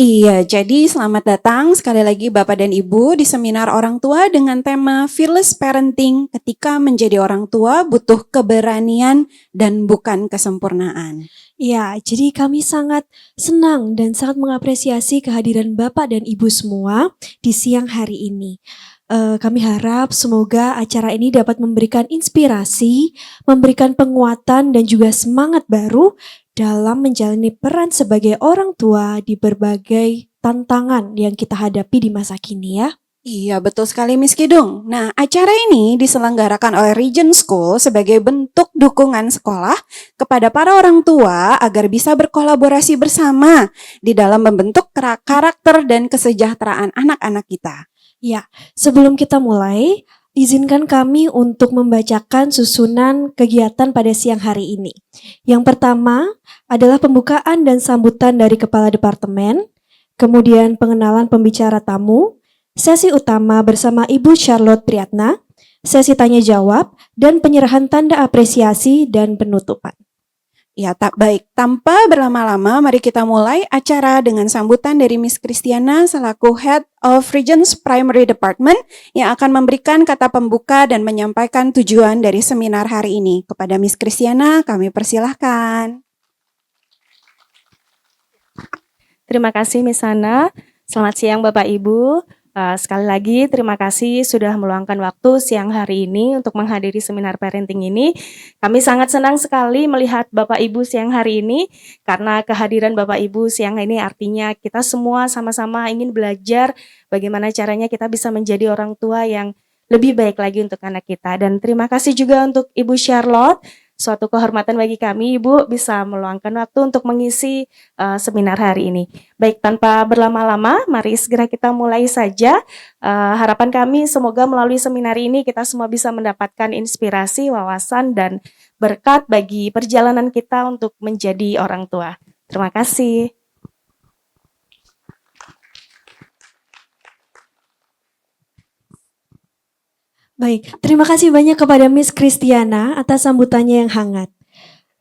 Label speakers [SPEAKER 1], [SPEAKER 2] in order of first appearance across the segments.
[SPEAKER 1] Iya, jadi selamat datang sekali lagi Bapak dan Ibu di seminar orang tua dengan tema Fearless Parenting ketika menjadi orang tua butuh keberanian dan bukan kesempurnaan.
[SPEAKER 2] Ya, jadi kami sangat senang dan sangat mengapresiasi kehadiran Bapak dan Ibu semua di siang hari ini. Kami harap semoga acara ini dapat memberikan inspirasi, memberikan penguatan dan juga semangat baru dalam menjalani peran sebagai orang tua di berbagai tantangan yang kita hadapi di masa kini ya.
[SPEAKER 1] Iya, betul sekali Miss Kidung. Nah, acara ini diselenggarakan oleh Regent School sebagai bentuk dukungan sekolah kepada para orang tua agar bisa berkolaborasi bersama di dalam membentuk karakter dan kesejahteraan anak-anak kita.
[SPEAKER 2] Ya, sebelum kita mulai, izinkan kami untuk membacakan susunan kegiatan pada siang hari ini. Yang pertama adalah pembukaan dan sambutan dari Kepala Departemen, kemudian pengenalan pembicara tamu, sesi utama bersama Ibu Charlotte Priyatna, sesi tanya jawab, dan penyerahan tanda apresiasi dan penutupan.
[SPEAKER 1] Ya, tak baik. Tanpa berlama-lama, mari kita mulai acara dengan sambutan dari Miss Christiana selaku Head of Regents Primary Department yang akan memberikan kata pembuka dan menyampaikan tujuan dari seminar hari ini. Kepada Miss Christiana, kami persilahkan.
[SPEAKER 3] Terima kasih Miss Hana. Selamat siang Bapak Ibu. Sekali lagi terima kasih sudah meluangkan waktu siang hari ini untuk menghadiri seminar parenting ini. Kami sangat senang sekali melihat Bapak Ibu siang hari ini karena kehadiran Bapak Ibu siang ini artinya kita semua sama-sama ingin belajar bagaimana caranya kita bisa menjadi orang tua yang lebih baik lagi untuk anak kita. Dan terima kasih juga untuk Ibu Charlotte. Suatu kehormatan bagi kami, Ibu, bisa meluangkan waktu untuk mengisi seminar hari ini. Baik, tanpa berlama-lama, mari segera kita mulai saja. Harapan kami semoga melalui seminar ini kita semua bisa mendapatkan inspirasi, wawasan, dan berkat bagi perjalanan kita untuk menjadi orang tua. Terima kasih.
[SPEAKER 2] Baik, terima kasih banyak kepada Miss Christiana atas sambutannya yang hangat.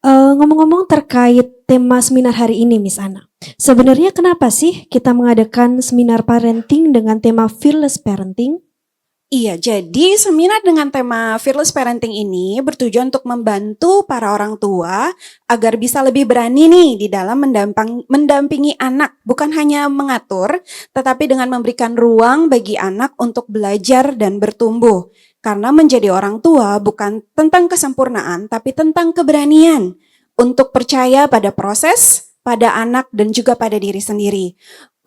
[SPEAKER 2] Ngomong-ngomong terkait tema seminar hari ini, Miss Ana. Sebenarnya kenapa sih kita mengadakan seminar parenting dengan tema Fearless Parenting?
[SPEAKER 1] Iya, jadi seminar dengan tema Fearless Parenting ini bertujuan untuk membantu para orang tua agar bisa lebih berani nih di dalam mendampingi anak, bukan hanya mengatur, tetapi dengan memberikan ruang bagi anak untuk belajar dan bertumbuh. Karena menjadi orang tua bukan tentang kesempurnaan, tapi tentang keberanian untuk percaya pada proses, pada anak, dan juga pada diri sendiri.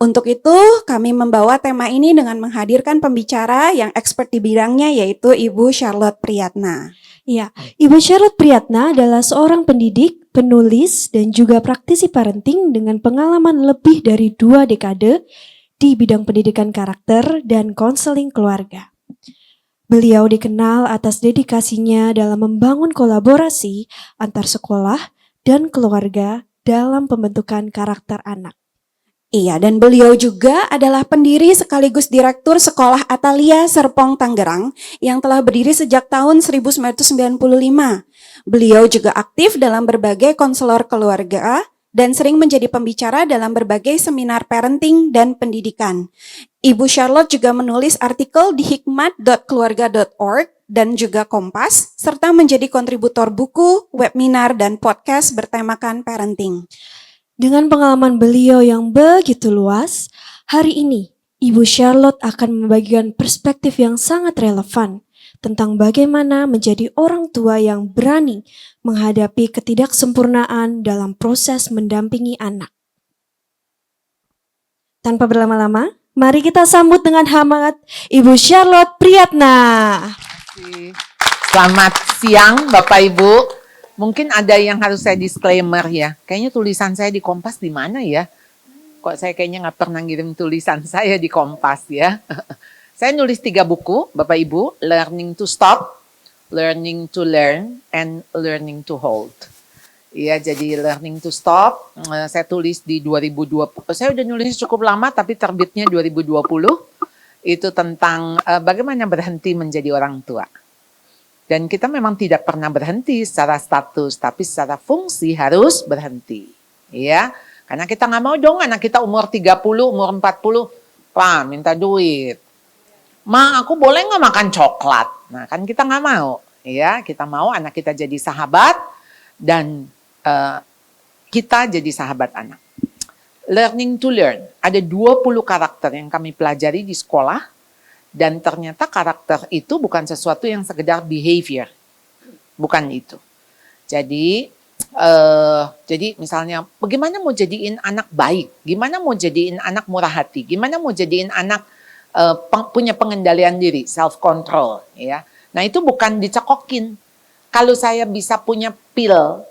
[SPEAKER 1] Untuk itu, kami membawa tema ini dengan menghadirkan pembicara yang expert di bidangnya, yaitu Ibu Charlotte Priyatna.
[SPEAKER 2] Ya, Ibu Charlotte Priyatna adalah seorang pendidik, penulis, dan juga praktisi parenting dengan pengalaman lebih dari 2 dekade di bidang pendidikan karakter dan konseling keluarga. Beliau dikenal atas dedikasinya dalam membangun kolaborasi antar sekolah dan keluarga dalam pembentukan karakter anak.
[SPEAKER 1] Iya, dan beliau juga adalah pendiri sekaligus direktur Sekolah Atalia Serpong Tangerang yang telah berdiri sejak tahun 1995. Beliau juga aktif dalam berbagai konselor keluarga dan sering menjadi pembicara dalam berbagai seminar parenting dan pendidikan. Ibu Charlotte juga menulis artikel di hikmat.keluarga.org dan juga Kompas, serta menjadi kontributor buku, webinar, dan podcast bertemakan parenting.
[SPEAKER 2] Dengan pengalaman beliau yang begitu luas, hari ini Ibu Charlotte akan membagikan perspektif yang sangat relevan tentang bagaimana menjadi orang tua yang berani menghadapi ketidaksempurnaan dalam proses mendampingi anak. Tanpa berlama-lama, mari kita sambut dengan hangat Ibu Charlotte Priyatna.
[SPEAKER 4] Selamat siang Bapak Ibu. Mungkin ada yang harus saya disclaimer ya. Kayaknya tulisan saya di Kompas di mana ya? Kok saya kayaknya nggak pernah ngirim tulisan saya di Kompas ya. Saya nulis 3 buku, Bapak Ibu. Learning to Stop, Learning to Learn, and Learning to Hold. Iya, jadi Learning to Stop, saya tulis di 2020. Saya udah nulis cukup lama, tapi terbitnya 2020. Itu tentang bagaimana berhenti menjadi orang tua. Dan kita memang tidak pernah berhenti secara status, tapi secara fungsi harus berhenti. Ya, Karena kita nggak mau dong anak kita umur 30, umur 40, Pak minta duit. Ma, aku boleh nggak makan coklat? Nah kan kita nggak mau. Ya, kita mau anak kita jadi sahabat dan kita jadi sahabat anak. Learning to learn. Ada 20 karakter yang kami pelajari di sekolah. Dan ternyata karakter itu bukan sesuatu yang sekedar behavior. Bukan itu. Jadi misalnya bagaimana mau jadiin anak baik, gimana mau jadiin anak murah hati, gimana mau jadiin anak punya pengendalian diri, self control, ya. Nah itu bukan dicekokin. Kalau saya bisa punya pil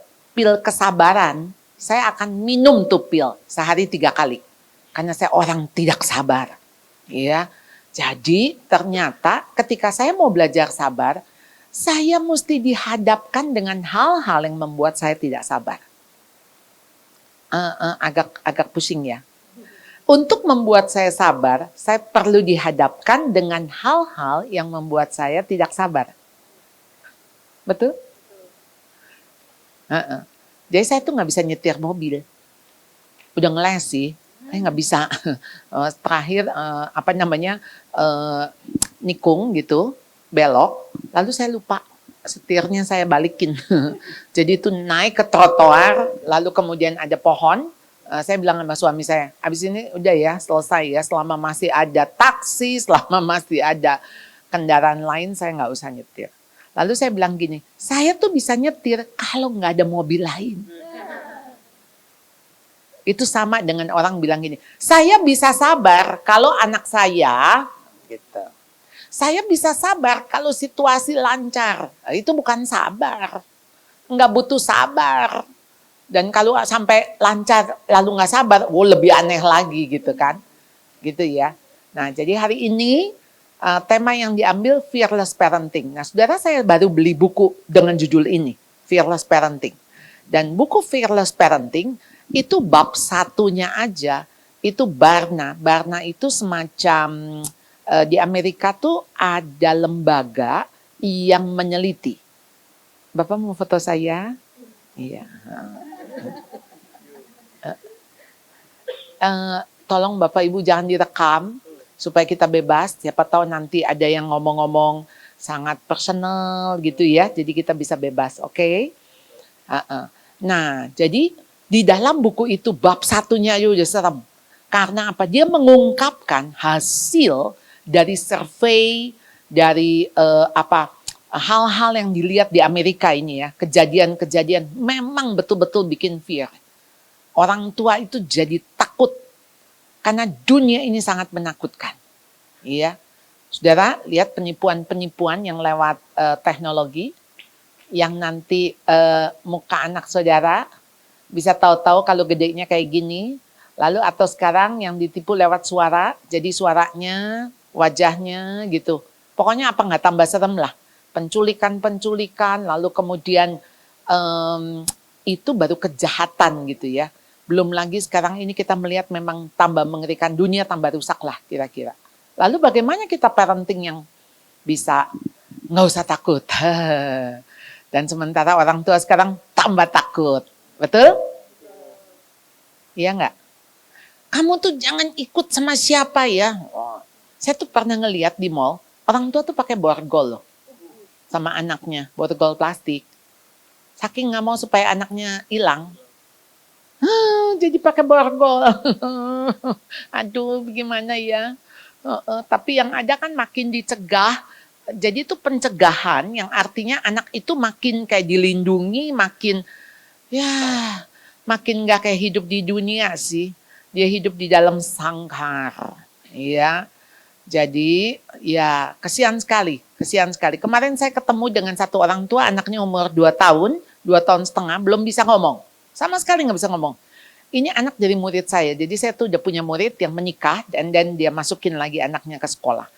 [SPEAKER 4] kesabaran, saya akan minum tuh pil sehari 3 kali, karena saya orang tidak sabar, ya. Jadi ternyata ketika saya mau belajar sabar, saya mesti dihadapkan dengan hal-hal yang membuat saya tidak sabar. Agak pusing ya. Untuk membuat saya sabar, saya perlu dihadapkan dengan hal-hal yang membuat saya tidak sabar. Betul? Jadi saya tuh nggak bisa nyetir mobil. Udah ngeles sih, saya nggak bisa. Terakhir nikung gitu. Belok, lalu saya lupa setirnya saya balikin. Jadi itu naik ke trotoar, lalu kemudian ada pohon. Saya bilang sama suami saya, abis ini udah ya selesai ya, selama masih ada taksi, selama masih ada kendaraan lain saya nggak usah nyetir. Lalu saya bilang gini, saya tuh bisa nyetir kalau nggak ada mobil lain. Itu sama dengan orang bilang gini, saya bisa sabar kalau anak saya gitu. Saya bisa sabar kalau situasi lancar. Itu bukan sabar. Nggak butuh sabar. Dan kalau sampai lancar lalu nggak sabar, lebih aneh lagi gitu kan. Gitu ya. Nah jadi hari ini tema yang diambil fearless parenting. Nah saudara saya baru beli buku dengan judul ini. Fearless parenting. Dan buku fearless parenting itu bab 1-nya aja. Itu Barna. Barna itu semacam... di Amerika tuh ada lembaga yang meneliti. Bapak mau foto saya? Iya. Tolong Bapak Ibu jangan direkam supaya kita bebas. Siapa tahu nanti ada yang ngomong-ngomong sangat personal gitu ya. Jadi kita bisa bebas, oke? Nah, jadi di dalam buku itu bab 1-nya udah serem. Karena apa? Dia mengungkapkan hasil dari survei, dari hal-hal yang dilihat di Amerika ini ya, kejadian-kejadian memang betul-betul bikin fear. Orang tua itu jadi takut karena dunia ini sangat menakutkan. Iya. Saudara, lihat penipuan-penipuan yang lewat teknologi yang nanti muka anak saudara bisa tahu-tahu kalau gedenya kayak gini. Lalu atau sekarang yang ditipu lewat suara, jadi suaranya wajahnya gitu. Pokoknya apa nggak tambah serem lah. Penculikan, lalu kemudian itu baru kejahatan gitu ya. Belum lagi sekarang ini kita melihat memang tambah mengerikan, dunia tambah rusak lah kira-kira. Lalu bagaimana kita parenting yang bisa nggak usah takut. Dan sementara orang tua sekarang tambah takut. Betul? Iya nggak? Kamu tuh jangan ikut sama siapa ya. Saya tuh pernah ngeliat di mall, orang tua tuh pakai borgol loh. Sama anaknya, borgol plastik. Saking nggak mau supaya anaknya hilang. Jadi pakai borgol. Aduh, gimana ya. Tapi yang ada kan makin dicegah. Jadi itu pencegahan yang artinya anak itu makin kayak dilindungi, makin nggak kayak hidup di dunia sih. Dia hidup di dalam sangkar. Ya. Jadi ya kesian sekali. Kemarin saya ketemu dengan satu orang tua, anaknya umur 2 tahun, 2,5 tahun, belum bisa ngomong. Sama sekali nggak bisa ngomong. Ini anak dari murid saya, jadi saya tuh udah punya murid yang menikah dan dia masukin lagi anaknya ke sekolah.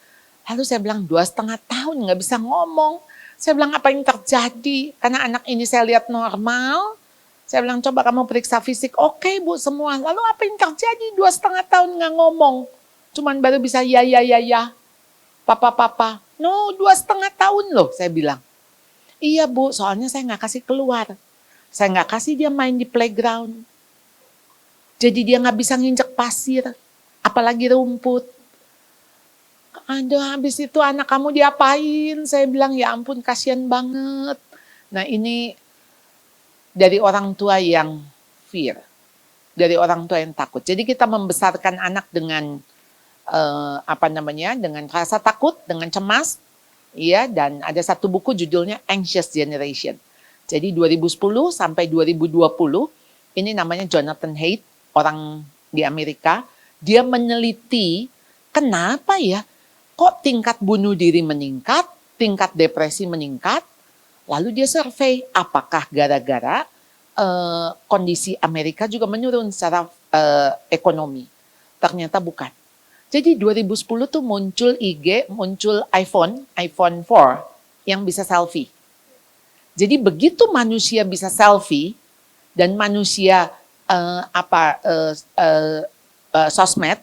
[SPEAKER 4] Lalu saya bilang 2,5 tahun nggak bisa ngomong. Saya bilang apa yang terjadi? Karena anak ini saya lihat normal. Saya bilang coba kamu periksa fisik. Oke Bu semua. Lalu apa yang terjadi? 2,5 tahun nggak ngomong. Cuman baru bisa ya, papa. No, 2,5 tahun loh saya bilang. Iya Bu, soalnya saya nggak kasih keluar. Saya nggak kasih dia main di playground. Jadi dia nggak bisa nginjek pasir, apalagi rumput. Aduh, habis itu anak kamu diapain? Saya bilang, ya ampun, kasihan banget. Nah, ini dari orang tua yang fear, dari orang tua yang takut. Jadi kita membesarkan anak dengan dengan rasa takut, dengan cemas, ya. Dan ada satu buku judulnya Anxious Generation. Jadi 2010 sampai 2020, ini namanya Jonathan Haidt, orang di Amerika. Dia meneliti kenapa ya kok tingkat bunuh diri meningkat, tingkat depresi meningkat. Lalu dia survei apakah gara-gara kondisi Amerika juga menurun secara ekonomi. Ternyata bukan. Jadi 2010 tuh muncul IG, muncul iPhone 4 yang bisa selfie. Jadi begitu manusia bisa selfie dan manusia sosmed,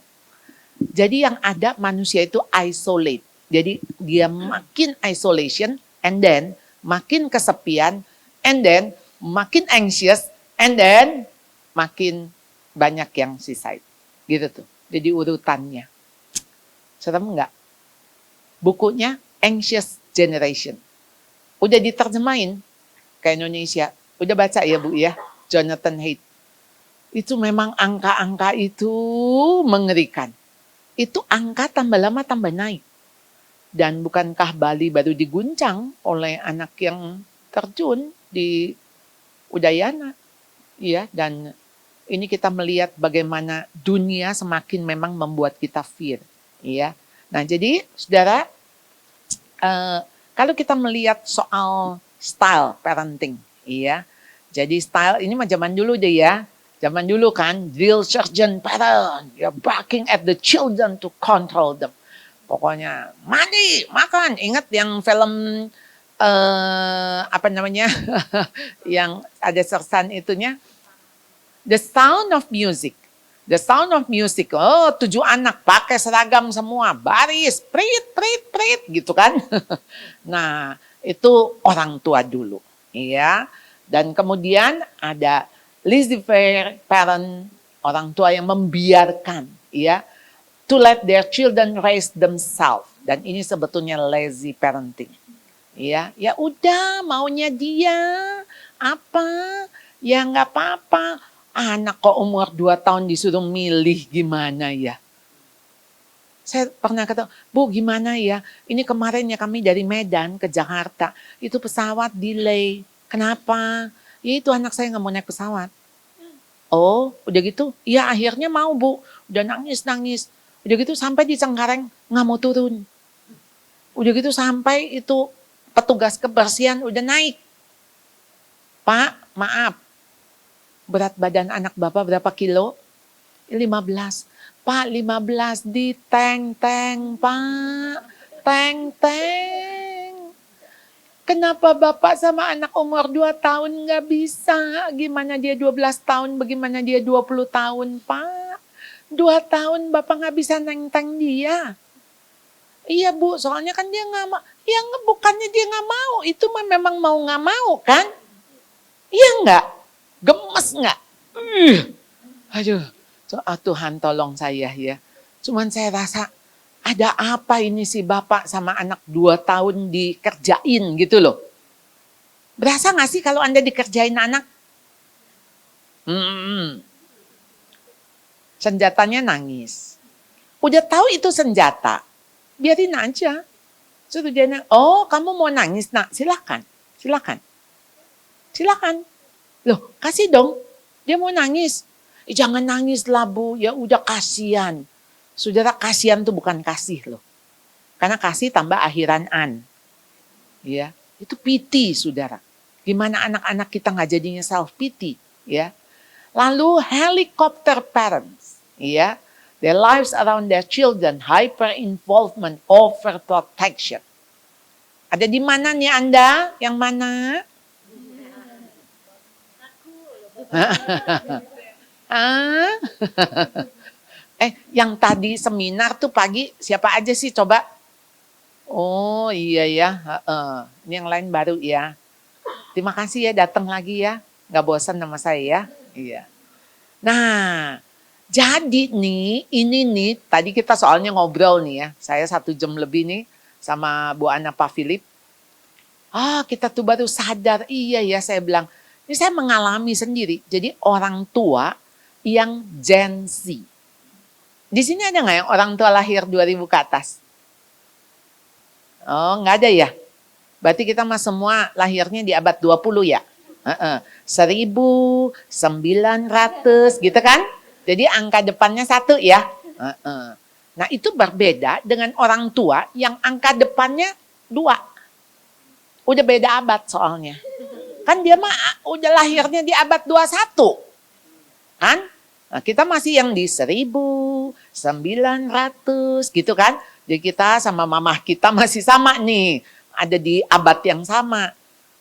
[SPEAKER 4] jadi yang ada manusia itu isolate. Jadi dia makin isolation, and then makin kesepian, and then makin anxious, and then makin banyak yang suicide. Gitu tuh. Jadi urutannya. Serem nggak? Bukunya Anxious Generation. Udah diterjemahin ke Indonesia. Udah baca ya Bu ya? Jonathan Haidt. Itu memang angka-angka itu mengerikan. Itu angka tambah lama tambah naik. Dan bukankah Bali baru diguncang oleh anak yang terjun di Udayana? Ya, dan ini kita melihat bagaimana dunia semakin memang membuat kita fear. Ya. Nah, jadi saudara, kalau kita melihat soal style parenting, ya. Jadi style ini mah zaman dulu deh ya. Zaman dulu kan, drill sergeant parent, you're barking at the children to control them. Pokoknya mandi, makan. Ingat yang film yang ada sersan itunya, The Sound of Music. The Sound of Music. Oh, 7 anak pakai seragam semua, baris, prit gitu kan. Nah, itu orang tua dulu, ya. Dan kemudian ada laissez-faire parent, orang tua yang membiarkan, ya, to let their children raise themselves. Dan ini sebetulnya lazy parenting. Ya, ya udah maunya dia apa, ya nggak apa-apa. Anak kok umur 2 tahun disuruh milih gimana ya? Saya pernah kata, Bu gimana ya? Ini kemarin ya kami dari Medan ke Jakarta, itu pesawat delay. Kenapa? Ya itu anak saya nggak mau naik pesawat. Oh, udah gitu? Ya akhirnya mau Bu. Udah nangis. Udah gitu sampai di Cengkareng nggak mau turun. Udah gitu sampai itu petugas kebersihan udah naik. Pak, maaf. Berat badan anak Bapak berapa kilo? 15. Pak, 15 di tank, Pak. Tank. Kenapa Bapak sama anak umur 2 tahun nggak bisa? Gimana dia 12 tahun, bagaimana dia 20 tahun, Pak? 2 tahun Bapak nggak bisa neng-teng dia. Iya Bu, soalnya kan dia nggak mau. Ya bukannya dia nggak mau, itu mah memang mau nggak mau kan? Iya nggak? Gemes nggak? Aduh, Tuhan tolong saya ya. Cuman saya rasa, ada apa ini si Bapak sama anak 2 tahun dikerjain gitu loh. Berasa gak sih kalau Anda dikerjain anak? Senjatanya nangis. Udah tahu itu senjata, biarin aja. Suruh dia nangis. Oh kamu mau nangis? Nah silakan. Loh kasih dong, dia mau nangis. Jangan nangis lah Bu, ya udah kasihan. Saudara, kasihan itu bukan kasih loh. Karena kasih tambah akhiran an. Ya, itu pity saudara. Gimana anak-anak kita nggak jadinya self pity, ya. Lalu helicopter parents, ya. Their lives around their children, hyper involvement, over protection. Ada di mana nih Anda? Yang mana? Yang tadi seminar tuh pagi siapa aja sih coba? Oh iya ya, ini yang lain baru ya. Terima kasih ya datang lagi ya, nggak bosan sama saya ya. Iya. Nah, jadi nih, ini nih, tadi kita soalnya ngobrol nih ya, saya 1 jam lebih nih sama Bu Ana Pak Philip. Kita tuh baru sadar, iya ya saya bilang, ini saya mengalami sendiri. Jadi orang tua yang Gen Z. Di sini ada nggak yang orang tua lahir 2000 ke atas? Oh, nggak ada ya? Berarti kita mah semua lahirnya di abad 20 ya? 1900 gitu kan? Jadi angka depannya 1 ya? Nah itu berbeda dengan orang tua yang angka depannya 2. Udah beda abad soalnya. Kan dia mah udah lahirnya di abad 21. Kan? Nah, kita masih yang di 1900 gitu kan. Jadi kita sama mamah kita masih sama nih. Ada di abad yang sama.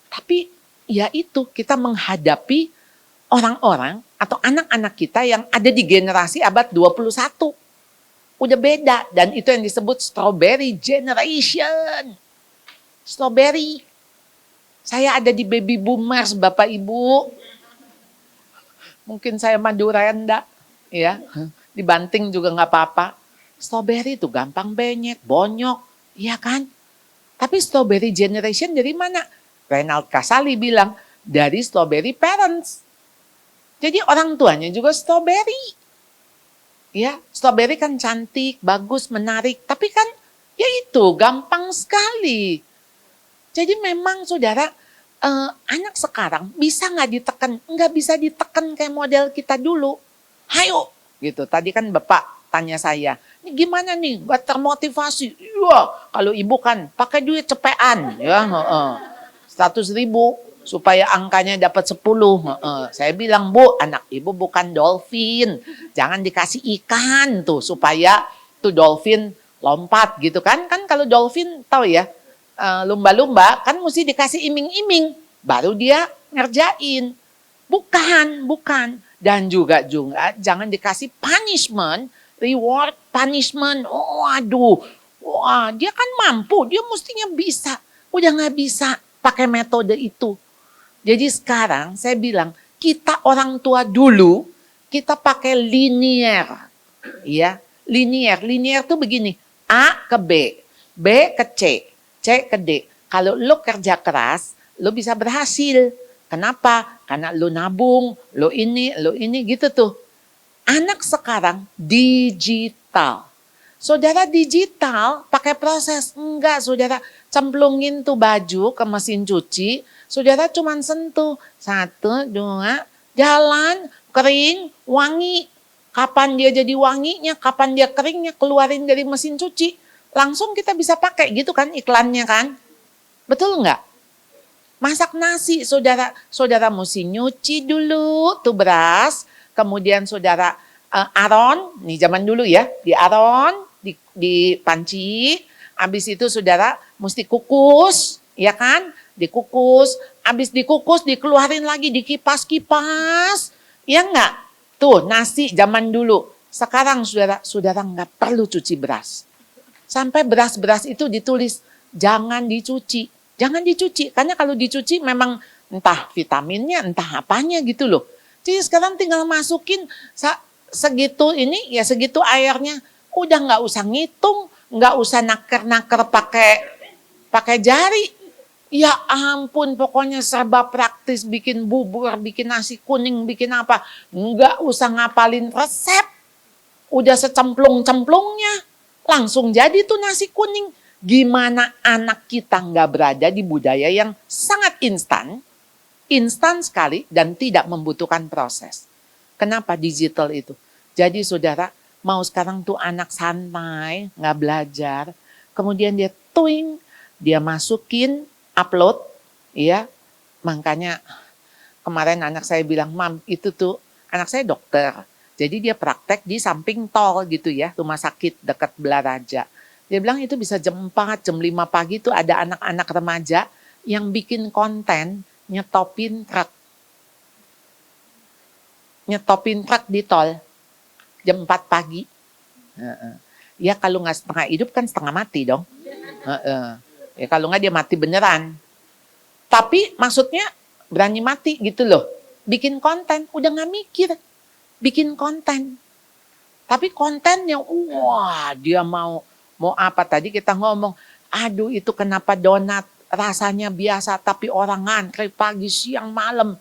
[SPEAKER 4] Tapi ya itu kita menghadapi orang-orang atau anak-anak kita yang ada di generasi abad 21. Udah beda. Dan itu yang disebut strawberry generation. Strawberry. Saya ada di baby boomers, Bapak Ibu. Mungkin saya Madurenda, ya. Dibanting juga nggak apa-apa. Strawberry itu gampang benyek, bonyok, iya kan? Tapi strawberry generation dari mana? Reynald Kasali bilang, dari strawberry parents. Jadi orang tuanya juga strawberry. Ya, strawberry kan cantik, bagus, menarik. Tapi kan, ya itu gampang sekali. Jadi memang saudara, anak sekarang bisa nggak ditekan? Nggak bisa ditekan kayak model kita dulu. Hayo, gitu. Tadi kan Bapak tanya saya, ini gimana nih buat termotivasi? Iya, kalau ibu kan pakai duit cepean, ya, 100.000 supaya angkanya dapat 10. Saya bilang, Bu, anak ibu bukan dolphin, jangan dikasih ikan tuh supaya tuh dolphin lompat gitu kan? Kan kalau dolphin tahu ya. Lumba-lumba kan mesti dikasih iming-iming baru dia ngerjain. Bukan. Dan juga jangan dikasih punishment, reward, punishment. Oh aduh, wah dia kan mampu, dia mestinya bisa. Udah nggak bisa pakai metode itu. Jadi sekarang saya bilang kita orang tua dulu kita pakai linear, ya linear tuh begini, A ke B, B ke C. C ke D. Kalau lo kerja keras, lo bisa berhasil. Kenapa? Karena lo nabung, lo ini gitu tuh. Anak sekarang digital. Saudara digital pakai proses. Enggak, saudara cemplungin tuh baju ke mesin cuci. Saudara cuma sentuh. 1, 2, jalan, kering, wangi. Kapan dia jadi wanginya, kapan dia keringnya, keluarin dari mesin cuci. Langsung kita bisa pakai gitu kan iklannya kan. Betul nggak? Masak nasi, saudara mesti nyuci dulu tuh beras. Kemudian saudara aron, nih zaman dulu ya, di aron, di panci. Habis itu saudara mesti kukus, ya kan? Dikukus, habis dikukus dikeluarin lagi, dikipas-kipas. Ya nggak? Tuh nasi zaman dulu. Sekarang saudara nggak perlu cuci beras. Sampai beras-beras itu ditulis, jangan dicuci. Jangan dicuci, karena kalau dicuci memang entah vitaminnya, entah apanya gitu loh. Jadi sekarang tinggal masukin segitu ini, ya segitu airnya. Udah nggak usah ngitung, nggak usah naker-naker pakai jari. Ya ampun, pokoknya serba praktis, bikin bubur, bikin nasi kuning, bikin apa. Nggak usah ngapalin resep. Udah secemplung-cemplungnya. Langsung jadi tuh nasi kuning. Gimana anak kita nggak berada di budaya yang sangat instan sekali dan tidak membutuhkan proses. Kenapa digital itu? Jadi saudara, mau sekarang tuh anak santai, nggak belajar, kemudian dia tuing, dia masukin, upload, ya. Makanya kemarin anak saya bilang, Mam, itu tuh anak saya dokter. Jadi dia praktek di samping tol gitu ya, rumah sakit dekat Belaraja. Dia bilang itu bisa jam 4, jam 5 pagi tuh ada anak-anak remaja yang bikin konten nyetopin truk. Nyetopin truk di tol jam 4 pagi. Ya kalau nggak setengah hidup kan setengah mati dong. Ya kalau nggak dia mati beneran. Tapi maksudnya berani mati gitu loh. Bikin konten, udah nggak mikir. bikin konten. Tapi kontennya, wah dia mau apa tadi kita ngomong, aduh itu kenapa donat rasanya biasa tapi orang ngantri pagi, siang, malam,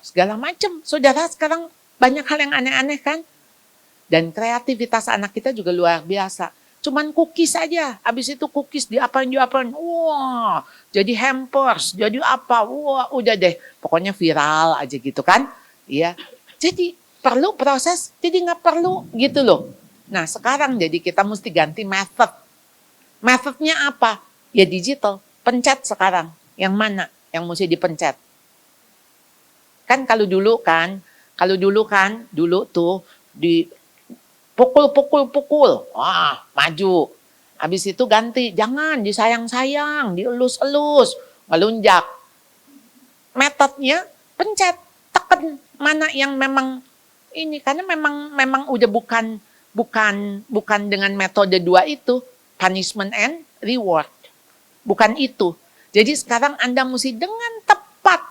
[SPEAKER 4] segala macam. Saudara sekarang banyak hal yang aneh-aneh kan? Dan kreativitas anak kita juga luar biasa. Cuman cookies aja, habis itu cookies diapain, wah jadi hampers, jadi apa, wah udah deh, pokoknya viral aja gitu kan? Iya, jadi perlu proses, jadi nggak perlu gitu loh. Nah sekarang jadi kita mesti ganti method. Methodnya apa? Ya digital, pencet sekarang. Yang mana yang mesti dipencet? Kan dulu tuh di pukul, wah maju. Habis itu ganti, jangan disayang-sayang, dielus-elus, melunjak. Metodnya pencet, tekan mana yang memang ini, karena memang udah bukan dengan metode 2 itu, punishment and reward. Bukan itu. Jadi sekarang Anda mesti dengan tepat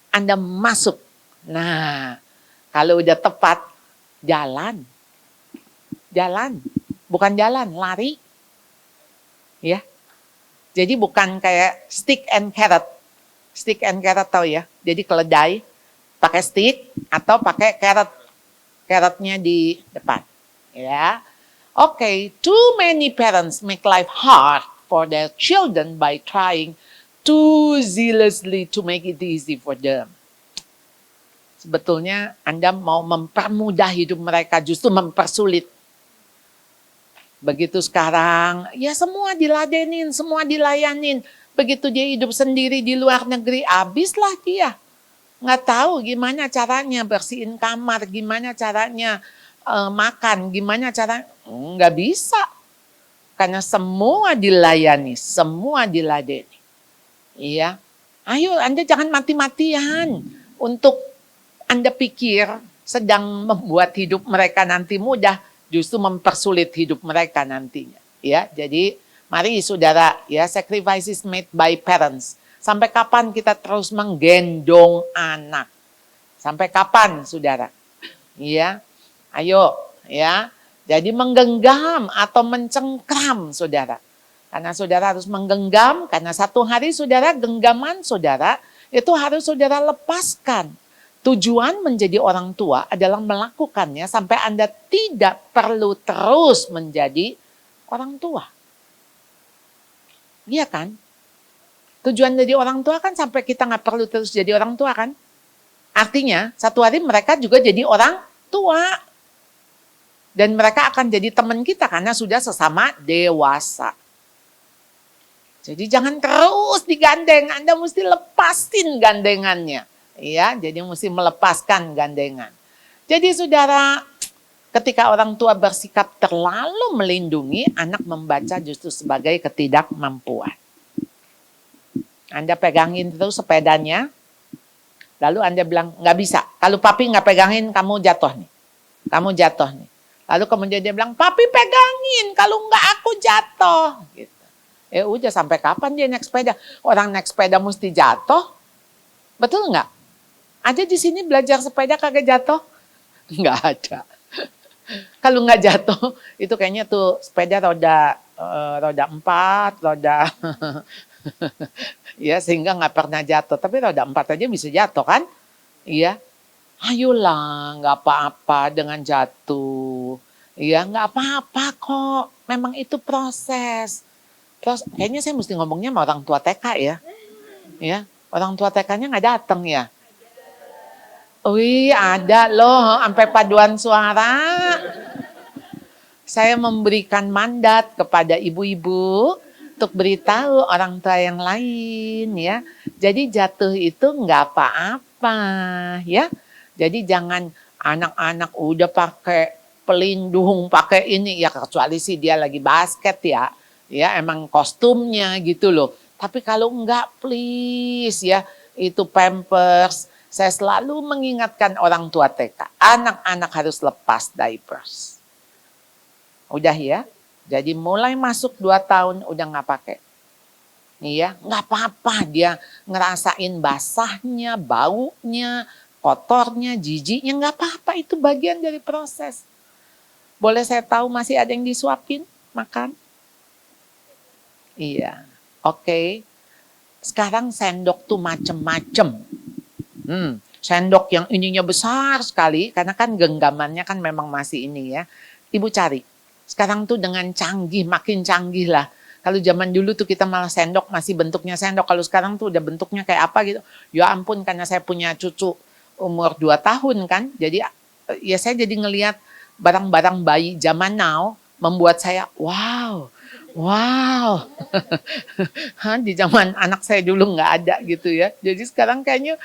[SPEAKER 4] Anda masuk. Nah, kalau udah tepat, jalan. Bukan jalan, lari. Ya. Jadi bukan kayak stick and carrot. Stick and carrot tahu ya. Jadi keledai pakai stick atau pakai carrot. Carrotnya di depan. Ya. Okay, too many parents make life hard for their children by trying too zealously to make it easy for them. Sebetulnya Anda mau mempermudah hidup mereka, justru mempersulit. Begitu sekarang, ya semua diladenin, semua dilayanin. Begitu dia hidup sendiri di luar negeri, habislah dia. Nggak tahu gimana caranya bersihin kamar, gimana caranya makan, gimana cara, nggak bisa. Karena semua dilayani, semua diladeni. Iya, ayo Anda jangan mati-matian untuk Anda pikir sedang membuat hidup mereka nanti mudah, justru mempersulit hidup mereka nantinya. Ya, jadi mari saudara, ya sacrifices made by parents. Sampai kapan kita terus menggendong anak? Sampai kapan, saudara? Iya, ayo, ya. Jadi menggenggam atau mencengkram, saudara. Karena saudara harus menggenggam, karena satu hari saudara genggaman saudara itu harus saudara lepaskan. Tujuan menjadi orang tua adalah melakukannya sampai Anda tidak perlu terus menjadi orang tua. Iya kan? Tujuan jadi orang tua kan sampai kita nggak perlu terus jadi orang tua kan? Artinya satu hari mereka juga jadi orang tua. Dan mereka akan jadi teman kita karena sudah sesama dewasa. Jadi jangan terus digandeng, Anda mesti lepasin gandengannya. Ya, jadi mesti melepaskan gandengan. Jadi saudara, ketika orang tua bersikap terlalu melindungi, anak membaca justru sebagai ketidakmampuan. Anda pegangin terus sepedanya, lalu Anda bilang, nggak bisa. Kalau papi nggak pegangin, kamu jatuh nih. Kamu jatuh nih. Lalu kemudian dia bilang, papi pegangin, kalau nggak aku jatuh. Gitu. Udah sampai kapan dia naik sepeda? Orang naik sepeda mesti jatuh. Betul nggak? Ada di sini belajar sepeda kagak jatuh? Nggak ada. Kalau nggak jatuh, itu kayaknya tuh sepeda roda 4, roda ya sehingga nggak pernah jatuh. Tapi roda 4 aja bisa jatuh kan? Iya. Ayolah, nggak apa-apa dengan jatuh. Iya, nggak apa-apa kok. Memang itu proses. Terus kayaknya saya mesti ngomongnya sama orang tua TK ya. Ya, orang tua TK-nya nggak datang ya. Wih, ada loh, sampai paduan suara. Saya memberikan mandat kepada ibu-ibu untuk beritahu orang tua yang lain ya. Jadi jatuh itu nggak apa-apa ya. Jadi jangan anak-anak udah pakai pelindung, pakai ini ya kecuali sih dia lagi basket ya. Ya emang kostumnya gitu loh. Tapi kalau enggak please ya, itu Pampers. Saya selalu mengingatkan orang tua TK, anak-anak harus lepas diapers. Udah ya, jadi mulai masuk 2 tahun udah nggak pakai. Iya, nggak apa-apa dia ngerasain basahnya, baunya, kotornya, jijiknya, nggak apa-apa, itu bagian dari proses. Boleh saya tahu masih ada yang disuapin makan? Iya, oke. Sekarang sendok tuh macem-macem. Sendok yang ininya besar sekali, karena kan genggamannya kan memang masih ini ya. Ibu cari. Sekarang tuh dengan canggih, makin canggih lah. Kalau zaman dulu tuh kita malah sendok masih bentuknya sendok. Kalau sekarang tuh udah bentuknya kayak apa gitu. Ya ampun, karena saya punya cucu umur 2 tahun kan. Jadi ya saya jadi ngelihat barang-barang bayi zaman now membuat saya wow. Di zaman anak saya dulu nggak ada gitu ya. Jadi sekarang kayaknya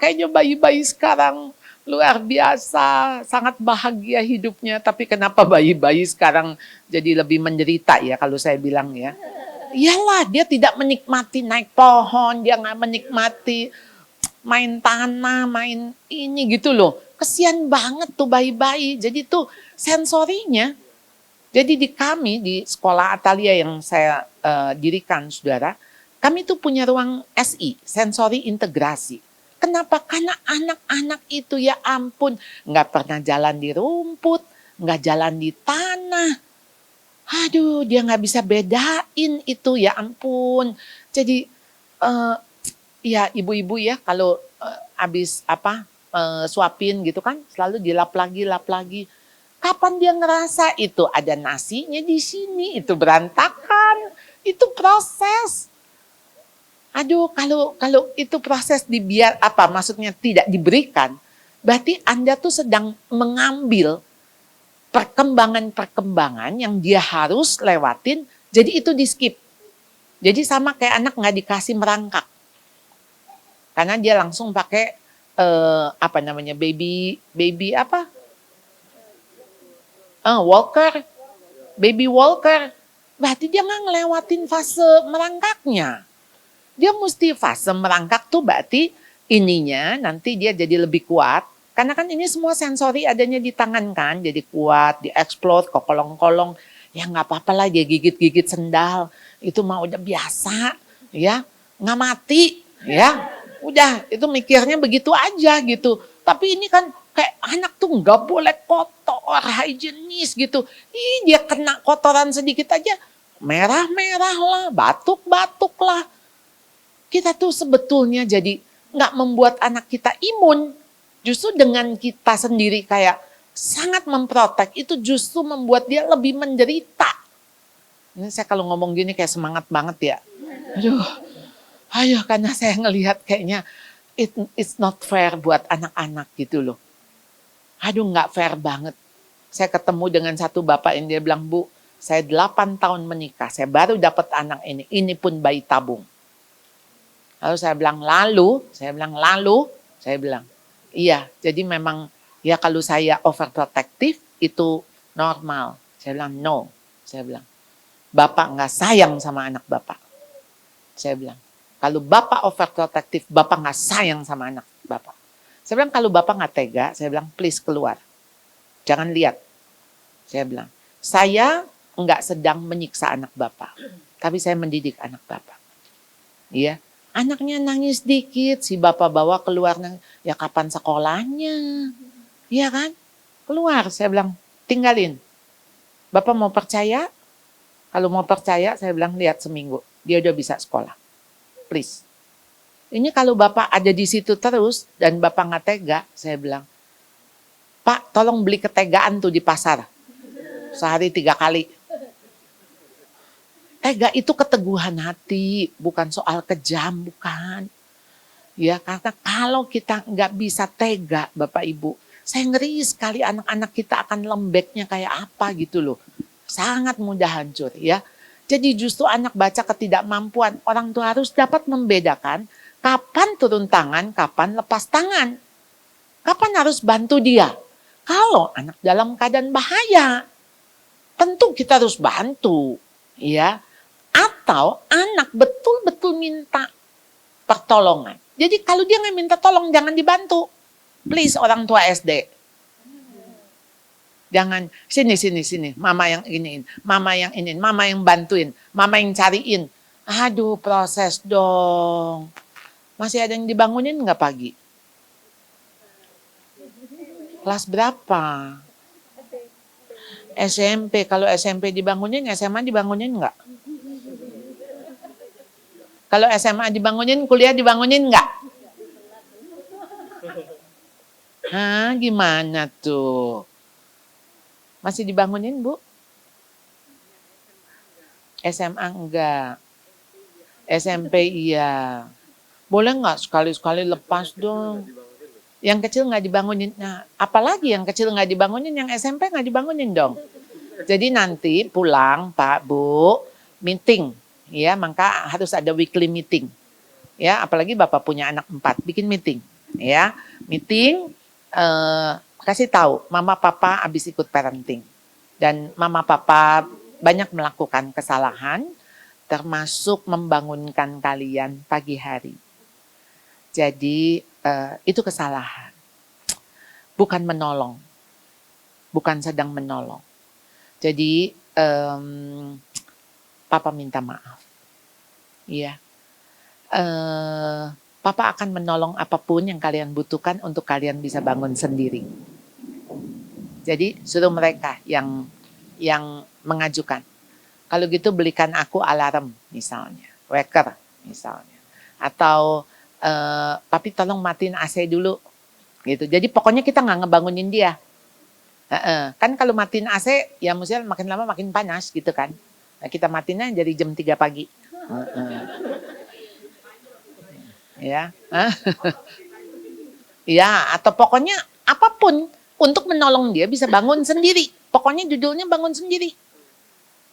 [SPEAKER 4] kayaknya bayi-bayi sekarang luar biasa, sangat bahagia hidupnya. Tapi kenapa bayi-bayi sekarang jadi lebih menderita ya kalau saya bilang ya. Iyalah, dia tidak menikmati naik pohon, dia nggak menikmati main tanah, main ini gitu loh. Kesian banget tuh bayi-bayi. Jadi tuh sensorinya. Jadi di kami, di sekolah Atalia yang saya dirikan, saudara, kami tuh punya ruang SI, sensori integrasi. Kenapa? Karena anak-anak itu ya ampun, nggak pernah jalan di rumput, nggak jalan di tanah. Aduh, dia nggak bisa bedain itu, ya ampun. Jadi ya ibu-ibu ya kalau habis suapin gitu kan, selalu dilap lagi. Kapan dia ngerasa itu ada nasinya di sini, itu berantakan, itu proses. Aduh, kalau itu proses maksudnya tidak diberikan, berarti Anda tuh sedang mengambil perkembangan-perkembangan yang dia harus lewatin, jadi itu di skip. Jadi sama kayak anak nggak dikasih merangkak. Karena dia langsung pakai baby walker. Berarti dia nggak ngelewatin fase merangkaknya. Dia mesti fase merangkak tuh berarti ininya nanti dia jadi lebih kuat. Karena kan ini semua sensori adanya di tangan kan, jadi kuat, dieksplod, kolong-kolong. Ya nggak apa-apa lah dia gigit-gigit sendal. Itu mah udah biasa, ya nggak mati, ya. Udah itu mikirnya begitu aja gitu. Tapi ini kan kayak anak tuh nggak boleh kotor, higienis gitu. Dia kena kotoran sedikit aja, merah-merah lah, batuk-batuk lah. Kita tuh sebetulnya jadi nggak membuat anak kita imun. Justru dengan kita sendiri kayak sangat memprotek, itu justru membuat dia lebih menderita. Ini saya kalau ngomong gini kayak semangat banget ya. Ayo karena saya ngelihat kayaknya it's not fair buat anak-anak gitu loh. Aduh nggak fair banget. Saya ketemu dengan satu bapak yang dia bilang, Bu, saya 8 tahun menikah, saya baru dapat anak ini pun bayi tabung. Lalu saya bilang, iya, jadi memang ya kalau saya overprotective itu normal. Saya bilang, no. Saya bilang, Bapak nggak sayang sama anak Bapak. Saya bilang, kalau Bapak overprotective, Bapak nggak sayang sama anak Bapak. Saya bilang, kalau Bapak nggak tega, saya bilang, please keluar. Jangan lihat. Saya bilang, saya nggak sedang menyiksa anak Bapak. Tapi saya mendidik anak Bapak. Iya. Anaknya nangis dikit, si bapak bawa keluar, ya kapan sekolahnya? Iya kan? Keluar, saya bilang, tinggalin. Bapak mau percaya? Kalau mau percaya, saya bilang, lihat seminggu. Dia udah bisa sekolah. Please. Ini kalau bapak ada di situ terus, dan bapak nggak tega, saya bilang, Pak, tolong beli ketegaan tuh di pasar. Sehari 3 kali. Tega itu keteguhan hati, bukan soal kejam, bukan. Ya, karena kalau kita nggak bisa tega, Bapak Ibu, saya ngeri sekali anak-anak kita akan lembeknya kayak apa gitu loh. Sangat mudah hancur ya. Jadi justru anak baca ketidakmampuan, orang tua harus dapat membedakan kapan turun tangan, kapan lepas tangan. Kapan harus bantu dia. Kalau anak dalam keadaan bahaya, tentu kita harus bantu. Ya. Atau anak betul-betul minta pertolongan. Jadi kalau dia nggak minta tolong, jangan dibantu. Please orang tua SD. Jangan sini. Mama yang iniin, mama yang bantuin, mama yang cariin. Aduh proses dong. Masih ada yang dibangunin nggak pagi? Kelas berapa? SMP. Kalau SMP dibangunin, SMA dibangunin enggak? Kalau SMA dibangunin, kuliah dibangunin enggak? Hah, gimana tuh? Masih dibangunin, Bu? SMA enggak. SMP iya. Boleh enggak sekali-sekali lepas dong? Yang kecil nggak dibangunin. Nah, apalagi yang kecil nggak dibangunin, yang SMP nggak dibangunin dong. Jadi nanti pulang, Pak, Bu, meeting. Ya, maka harus ada weekly meeting. Ya, apalagi Bapak punya anak 4, bikin meeting. Ya, meeting, kasih tahu, Mama Papa habis ikut parenting. Dan Mama Papa banyak melakukan kesalahan, termasuk membangunkan kalian pagi hari. Jadi itu kesalahan. Bukan menolong. Bukan sedang menolong. Jadi Papa minta maaf. Iya. Papa akan menolong apapun yang kalian butuhkan untuk kalian bisa bangun sendiri. Jadi suruh mereka yang mengajukan. Kalau gitu belikan aku alarm misalnya, waker misalnya. Atau papi tolong matiin AC dulu. Gitu. Jadi pokoknya kita nggak ngebangunin dia. Kan kalau matiin AC ya mestinya makin lama makin panas gitu kan. Nah, kita matinnya dari jam 3 pagi. Ya. Ya, atau pokoknya apapun untuk menolong dia bisa bangun sendiri. Pokoknya judulnya bangun sendiri.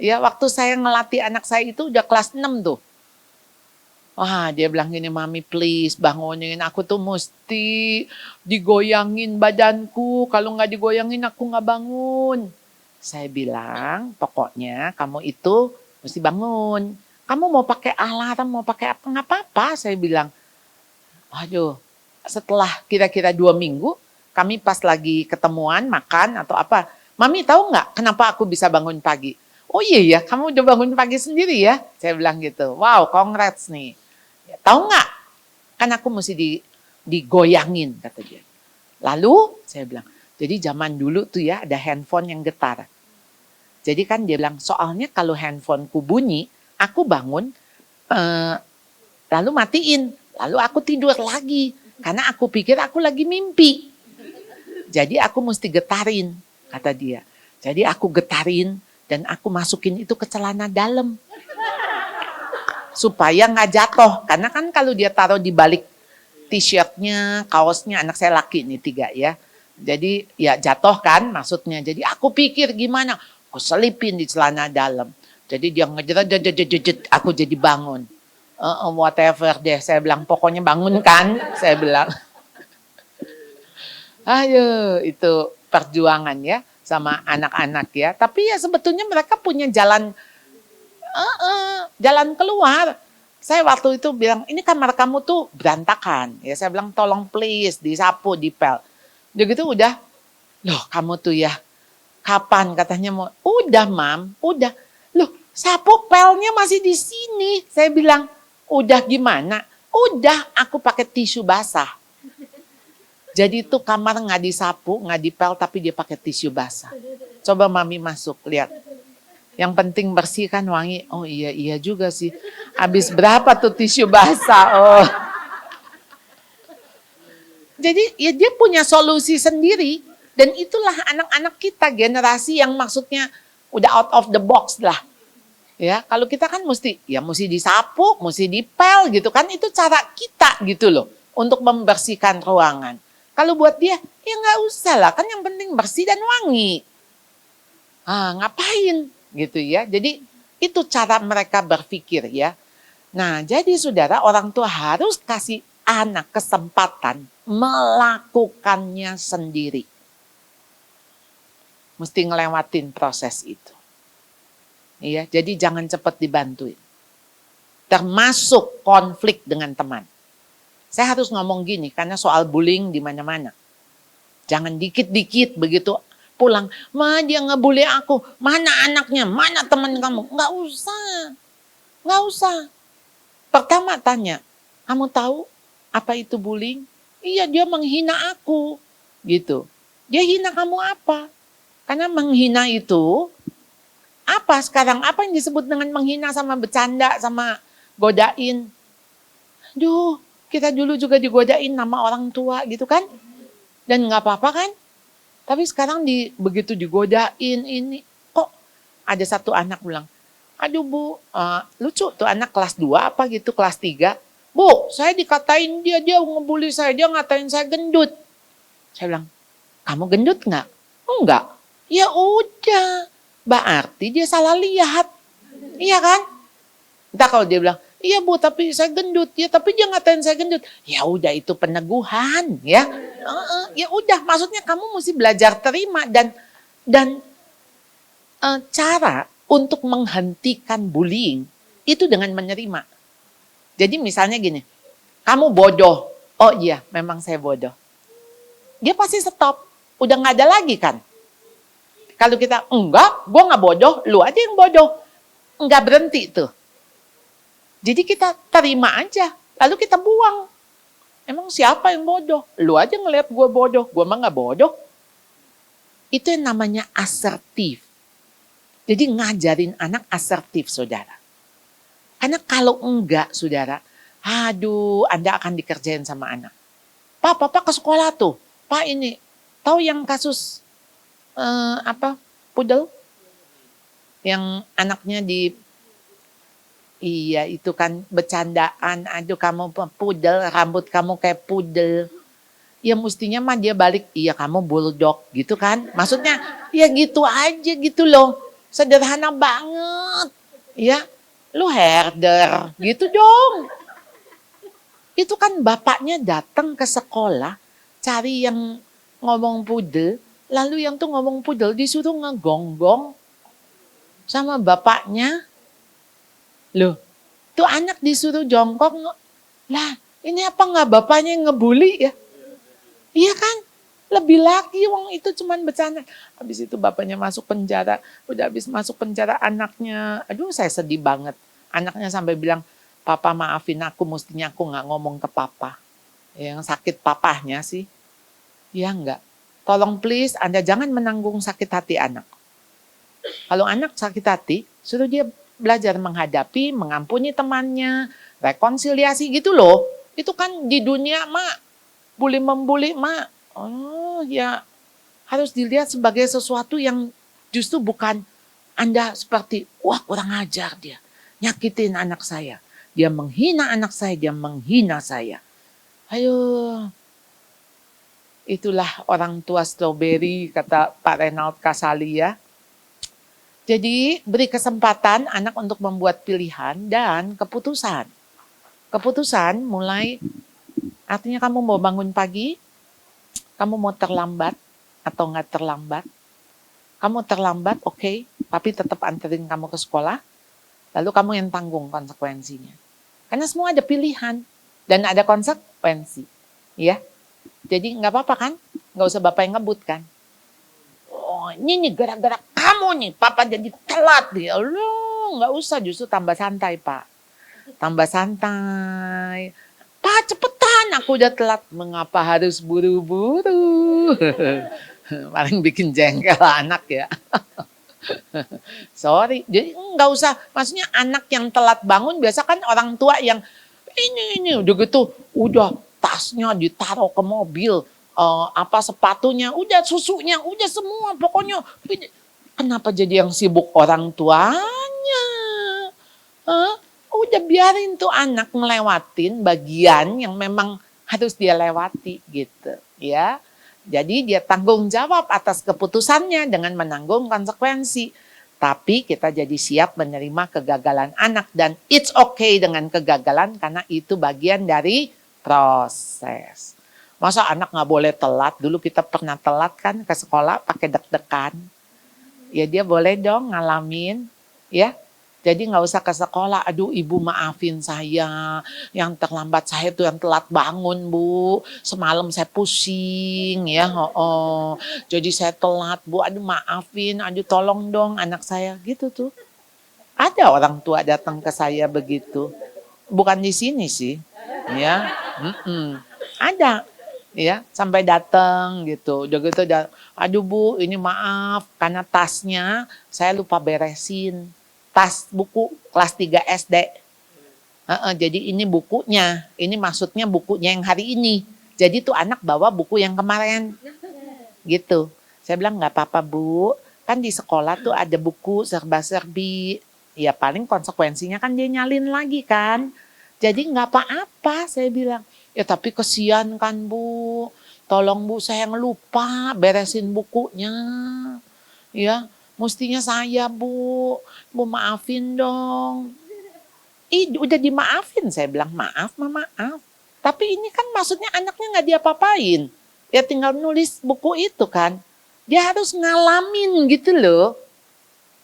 [SPEAKER 4] Ya, waktu saya ngelatih anak saya itu udah kelas 6 tuh. Wah, dia bilang gini, Mami please bangunin aku tuh mesti digoyangin badanku. Kalau nggak digoyangin aku nggak bangun. Saya bilang, pokoknya kamu itu mesti bangun. Kamu mau pakai alarm, mau pakai apa, nggak apa-apa. Saya bilang, aduh, setelah kira-kira 2 minggu, kami pas lagi ketemuan, makan atau apa. Mami tahu nggak kenapa aku bisa bangun pagi? Oh iya ya, kamu udah bangun pagi sendiri ya? Saya bilang gitu. Wow, congrats nih. Ya, tahu nggak? Kan aku mesti digoyangin, kata dia. Lalu saya bilang, jadi zaman dulu tuh ya ada handphone yang getar. Jadi kan dia bilang, soalnya kalau handphoneku bunyi, aku bangun, lalu matiin. Lalu aku tidur lagi. Karena aku pikir aku lagi mimpi. Jadi aku mesti getarin, kata dia. Jadi aku getarin dan aku masukin itu ke celana dalam. Supaya nggak jatuh. Karena kan kalau dia taruh di balik t-shirtnya, kaosnya, anak saya laki nih 3 ya. Jadi ya jatuh kan maksudnya. Jadi aku pikir gimana, aku selipin di celana dalam. Jadi dia ngejet, aku jadi bangun. Whatever deh, saya bilang pokoknya bangun kan, saya bilang. Ayo, itu perjuangan ya sama anak-anak ya. Tapi ya sebetulnya mereka punya jalan keluar. Saya waktu itu bilang, ini kamar kamu tuh berantakan. Ya saya bilang, tolong please disapu, dipel. Dia gitu udah, loh kamu tuh ya, kapan katanya mau, udah mam, udah. Loh sapu pelnya masih di sini. Saya bilang, udah gimana? Udah, aku pakai tisu basah. Jadi itu kamar nggak disapu, nggak dipel, tapi dia pakai tisu basah. Coba mami masuk, lihat. Yang penting bersih kan wangi. Oh iya juga sih. Habis berapa tuh tisu basah? Oh. Jadi ya dia punya solusi sendiri. Dan itulah anak-anak kita, generasi yang maksudnya udah out of the box lah. Ya, kalau kita kan mesti disapu, mesti dipel gitu kan. Itu cara kita gitu loh. Untuk membersihkan ruangan. Kalau buat dia, ya nggak usah lah. Kan yang penting bersih dan wangi. Ngapain? Gitu ya. Jadi itu cara mereka berpikir ya. Nah, jadi saudara, orang tua harus kasih anak kesempatan melakukannya sendiri. Mesti ngelewatin proses itu. Iya, jadi jangan cepat dibantuin. Termasuk konflik dengan teman. Saya harus ngomong gini karena soal bullying di mana-mana. Jangan dikit-dikit begitu pulang, ma dia ngebully aku, mana anaknya, mana teman kamu? Nggak usah. Pertama tanya, kamu tahu apa itu bullying? Iya dia menghina aku, gitu. Dia hina kamu apa? Karena menghina itu, apa sekarang? Apa yang disebut dengan menghina sama bercanda, sama godain? Duh, kita dulu juga digodain nama orang tua gitu kan? Dan nggak apa-apa kan? Tapi sekarang begitu digodain ini, kok ada satu anak bilang, aduh Bu, lucu tuh anak kelas 2 apa gitu, kelas 3. Bu, saya dikatain dia ngebully saya, dia ngatain saya gendut. Saya bilang, kamu gendut nggak? Enggak. Ya udah, berarti dia salah lihat. Iya kan? Entah kalau dia bilang, iya Bu, tapi saya gendut. Ya, tapi dia ngatain saya gendut. Ya udah, itu peneguhan, ya. Ya udah, maksudnya kamu mesti belajar terima dan cara untuk menghentikan bullying itu dengan menerima. Jadi misalnya gini, kamu bodoh. Oh iya, memang saya bodoh. Dia pasti stop. Udah nggak ada lagi kan? Kalau kita, enggak, gue nggak bodoh, lu aja yang bodoh. Enggak berhenti tuh. Jadi kita terima aja, lalu kita buang. Emang siapa yang bodoh? Lu aja ngeliat gue bodoh, gue mah nggak bodoh. Itu yang namanya asertif. Jadi ngajarin anak asertif, saudara. Karena kalau enggak, saudara, aduh, Anda akan dikerjain sama anak. Papa ke sekolah tuh. Pak ini, tahu yang kasus pudel? Yang anaknya iya itu kan bercandaan, aduh kamu pudel, rambut kamu kayak pudel. Ya mestinya mah dia balik, iya kamu bulldog gitu kan. Maksudnya ya gitu aja gitu loh. Sederhana banget. Ya, lu herder gitu dong. Itu kan bapaknya datang ke sekolah, cari yang ngomong pudel, lalu yang tuh ngomong pudel disuruh ngegonggong sama bapaknya. Loh, tuh anak disuruh jongkok. Lah, ini apa nggak bapaknya yang ngebully ya? Iya kan? Lebih lagi wong itu cuman bercanda. Habis itu bapaknya masuk penjara. Udah habis masuk penjara anaknya. Aduh, saya sedih banget. Anaknya sampai bilang, "Papa maafin aku, mestinya aku nggak ngomong ke papa." Yang sakit papahnya sih. Ya enggak. Tolong please Anda jangan menanggung sakit hati anak. Kalau anak sakit hati, suruh dia belajar menghadapi, mengampuni temannya, rekonsiliasi gitu loh. Itu kan di dunia mak, bully-membuli mak. Oh ya harus dilihat sebagai sesuatu yang justru bukan Anda seperti, wah kurang ajar dia. Nyakitin anak saya. Dia menghina anak saya, dia menghina saya. Ayo, itulah orang tua strawberry, kata Pak Renald Kasali ya. Jadi beri kesempatan anak untuk membuat pilihan dan keputusan. Keputusan mulai, artinya kamu mau bangun pagi, kamu mau terlambat atau nggak terlambat. Kamu terlambat, oke, tapi tetap anterin kamu ke sekolah, lalu kamu yang tanggung konsekuensinya. Karena semua ada pilihan dan ada konsekuensi. Ya, jadi nggak apa-apa kan, nggak usah bapak yang ngebut kan. Oh, ini nih gara-gara kamu nih, papa jadi telat dia. Loh, nggak usah, justru tambah santai pak. Tambah santai. Pak cepetan, aku udah telat. Mengapa harus buru-buru? Paling bikin jengkel anak ya. Sorry, jadi nggak usah. Maksudnya anak yang telat bangun biasa kan orang tua yang ini udah gitu, udah tasnya ditaruh ke mobil. Sepatunya, udah susunya, udah semua pokoknya. Kenapa jadi yang sibuk orang tuanya? Udah biarin tuh anak ngelewatin bagian yang memang harus dia lewati gitu ya. Jadi dia tanggung jawab atas keputusannya dengan menanggung konsekuensi. Tapi kita jadi siap menerima kegagalan anak dan it's okay dengan kegagalan karena itu bagian dari proses. Masa anak nggak boleh telat? Dulu kita pernah telat kan ke sekolah pakai deg-degan. Ya dia boleh dong ngalamin, ya. Jadi nggak usah ke sekolah. Aduh ibu maafin saya, yang terlambat saya tuh yang telat bangun bu. Semalam saya pusing ya. Jadi saya telat bu. Aduh maafin, aduh tolong dong anak saya gitu tuh. Ada orang tua datang ke saya begitu. Bukan di sini sih, ya. Ada. ya, sampai datang gitu. Udah gitu, aduh Bu, ini maaf karena tasnya saya lupa beresin. Tas buku kelas 3 SD. Jadi ini bukunya, ini maksudnya bukunya yang hari ini. Jadi tuh anak bawa buku yang kemarin. Gitu. Saya bilang nggak apa-apa Bu, kan di sekolah tuh ada buku serba-serbi. Ya paling konsekuensinya kan dia nyalin lagi kan. Jadi nggak apa-apa saya bilang. Ya tapi kesian kan Bu, tolong Bu saya lupa beresin bukunya. Ya mestinya saya Bu maafin dong. Udah dimaafin, saya bilang maaf, maaf. Tapi ini kan maksudnya anaknya nggak diapa-apain. Ya tinggal nulis buku itu kan. Dia harus ngalamin gitu loh.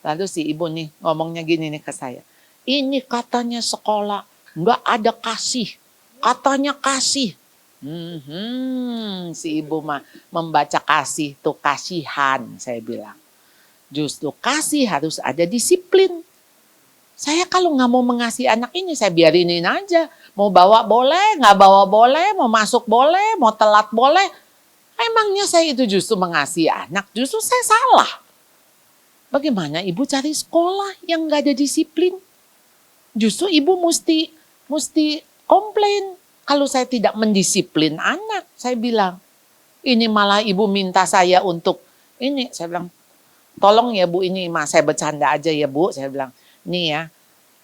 [SPEAKER 4] Lalu si ibu nih ngomongnya gini nih ke saya. Ini katanya sekolah nggak ada kasih. Katanya kasih. Si ibu mah membaca kasih tuh kasihan, saya bilang. Justru kasih harus ada disiplin. Saya kalau nggak mau mengasihi anak ini, saya biarinin aja. Mau bawa boleh, nggak bawa boleh, mau masuk boleh, mau telat boleh. Emangnya saya itu justru mengasihi anak, justru saya salah. Bagaimana ibu cari sekolah yang nggak ada disiplin? Justru ibu mesti komplain kalau saya tidak mendisiplin anak. Saya bilang, ini malah ibu minta saya untuk ini. Saya bilang, tolong ya Bu, ini mah saya bercanda aja ya Bu. Saya bilang, nih ya,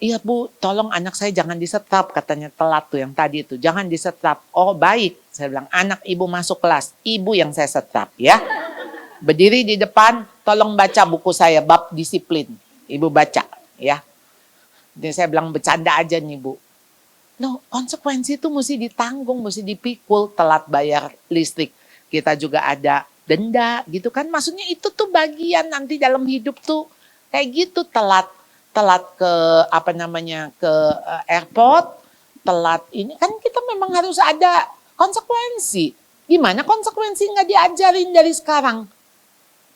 [SPEAKER 4] iya Bu, tolong anak saya jangan disetrap, katanya telat tuh yang tadi itu, jangan disetrap. Oh baik, saya bilang anak ibu masuk kelas, ibu yang saya setrap ya. Berdiri di depan, tolong baca buku saya, bab disiplin. Ibu baca ya. Jadi saya bilang bercanda aja nih Bu. No, konsekuensi itu mesti ditanggung, mesti dipikul, telat bayar listrik. Kita juga ada denda gitu kan, maksudnya itu tuh bagian nanti dalam hidup tuh kayak gitu, telat ke ke airport, telat ini kan kita memang harus ada konsekuensi. Gimana konsekuensi nggak diajarin dari sekarang?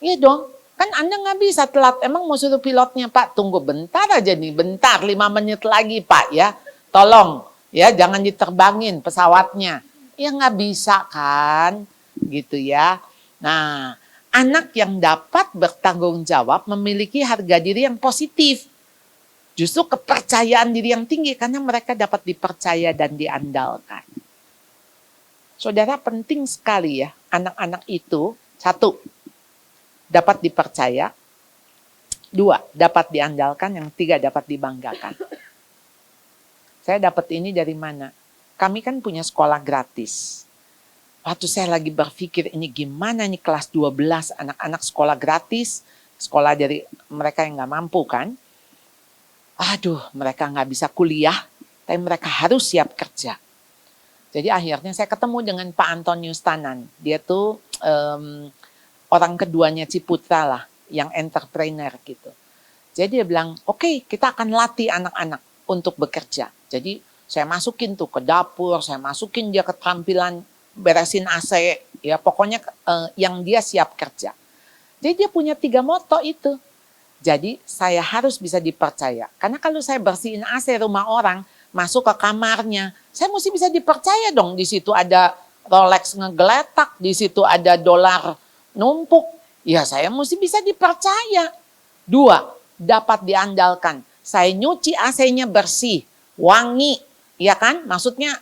[SPEAKER 4] Iya dong, kan Anda nggak bisa telat. Emang mau suruh pilotnya Pak tunggu bentar aja nih, bentar 5 menit lagi Pak ya, tolong ya jangan diterbangin pesawatnya. Ya nggak bisa kan, gitu ya. Nah, anak yang dapat bertanggung jawab memiliki harga diri yang positif. Justru kepercayaan diri yang tinggi karena mereka dapat dipercaya dan diandalkan. Saudara, penting sekali ya anak-anak itu, 1, dapat dipercaya, 2, dapat diandalkan, yang 3, dapat dibanggakan. Saya dapat ini dari mana? Kami kan punya sekolah gratis. Waktu saya lagi berpikir ini gimana nih kelas 12 anak-anak sekolah gratis, sekolah dari mereka yang nggak mampu kan. Aduh, mereka nggak bisa kuliah, tapi mereka harus siap kerja. Jadi akhirnya saya ketemu dengan Pak Antonius Tanan. Dia tuh orang keduanya Ciputra lah, yang entrepreneur gitu. Jadi dia bilang, oke, kita akan latih anak-anak untuk bekerja. Jadi saya masukin tuh ke dapur, saya masukin dia keterampilan beresin AC, ya pokoknya yang dia siap kerja. Jadi dia punya 3 moto itu. Jadi saya harus bisa dipercaya. Karena kalau saya bersihin AC rumah orang, masuk ke kamarnya, saya mesti bisa dipercaya dong. Di situ ada Rolex ngegeletak, di situ ada dolar numpuk. Ya saya mesti bisa dipercaya. 2, dapat diandalkan. Saya nyuci AC-nya bersih, wangi, ya kan? Maksudnya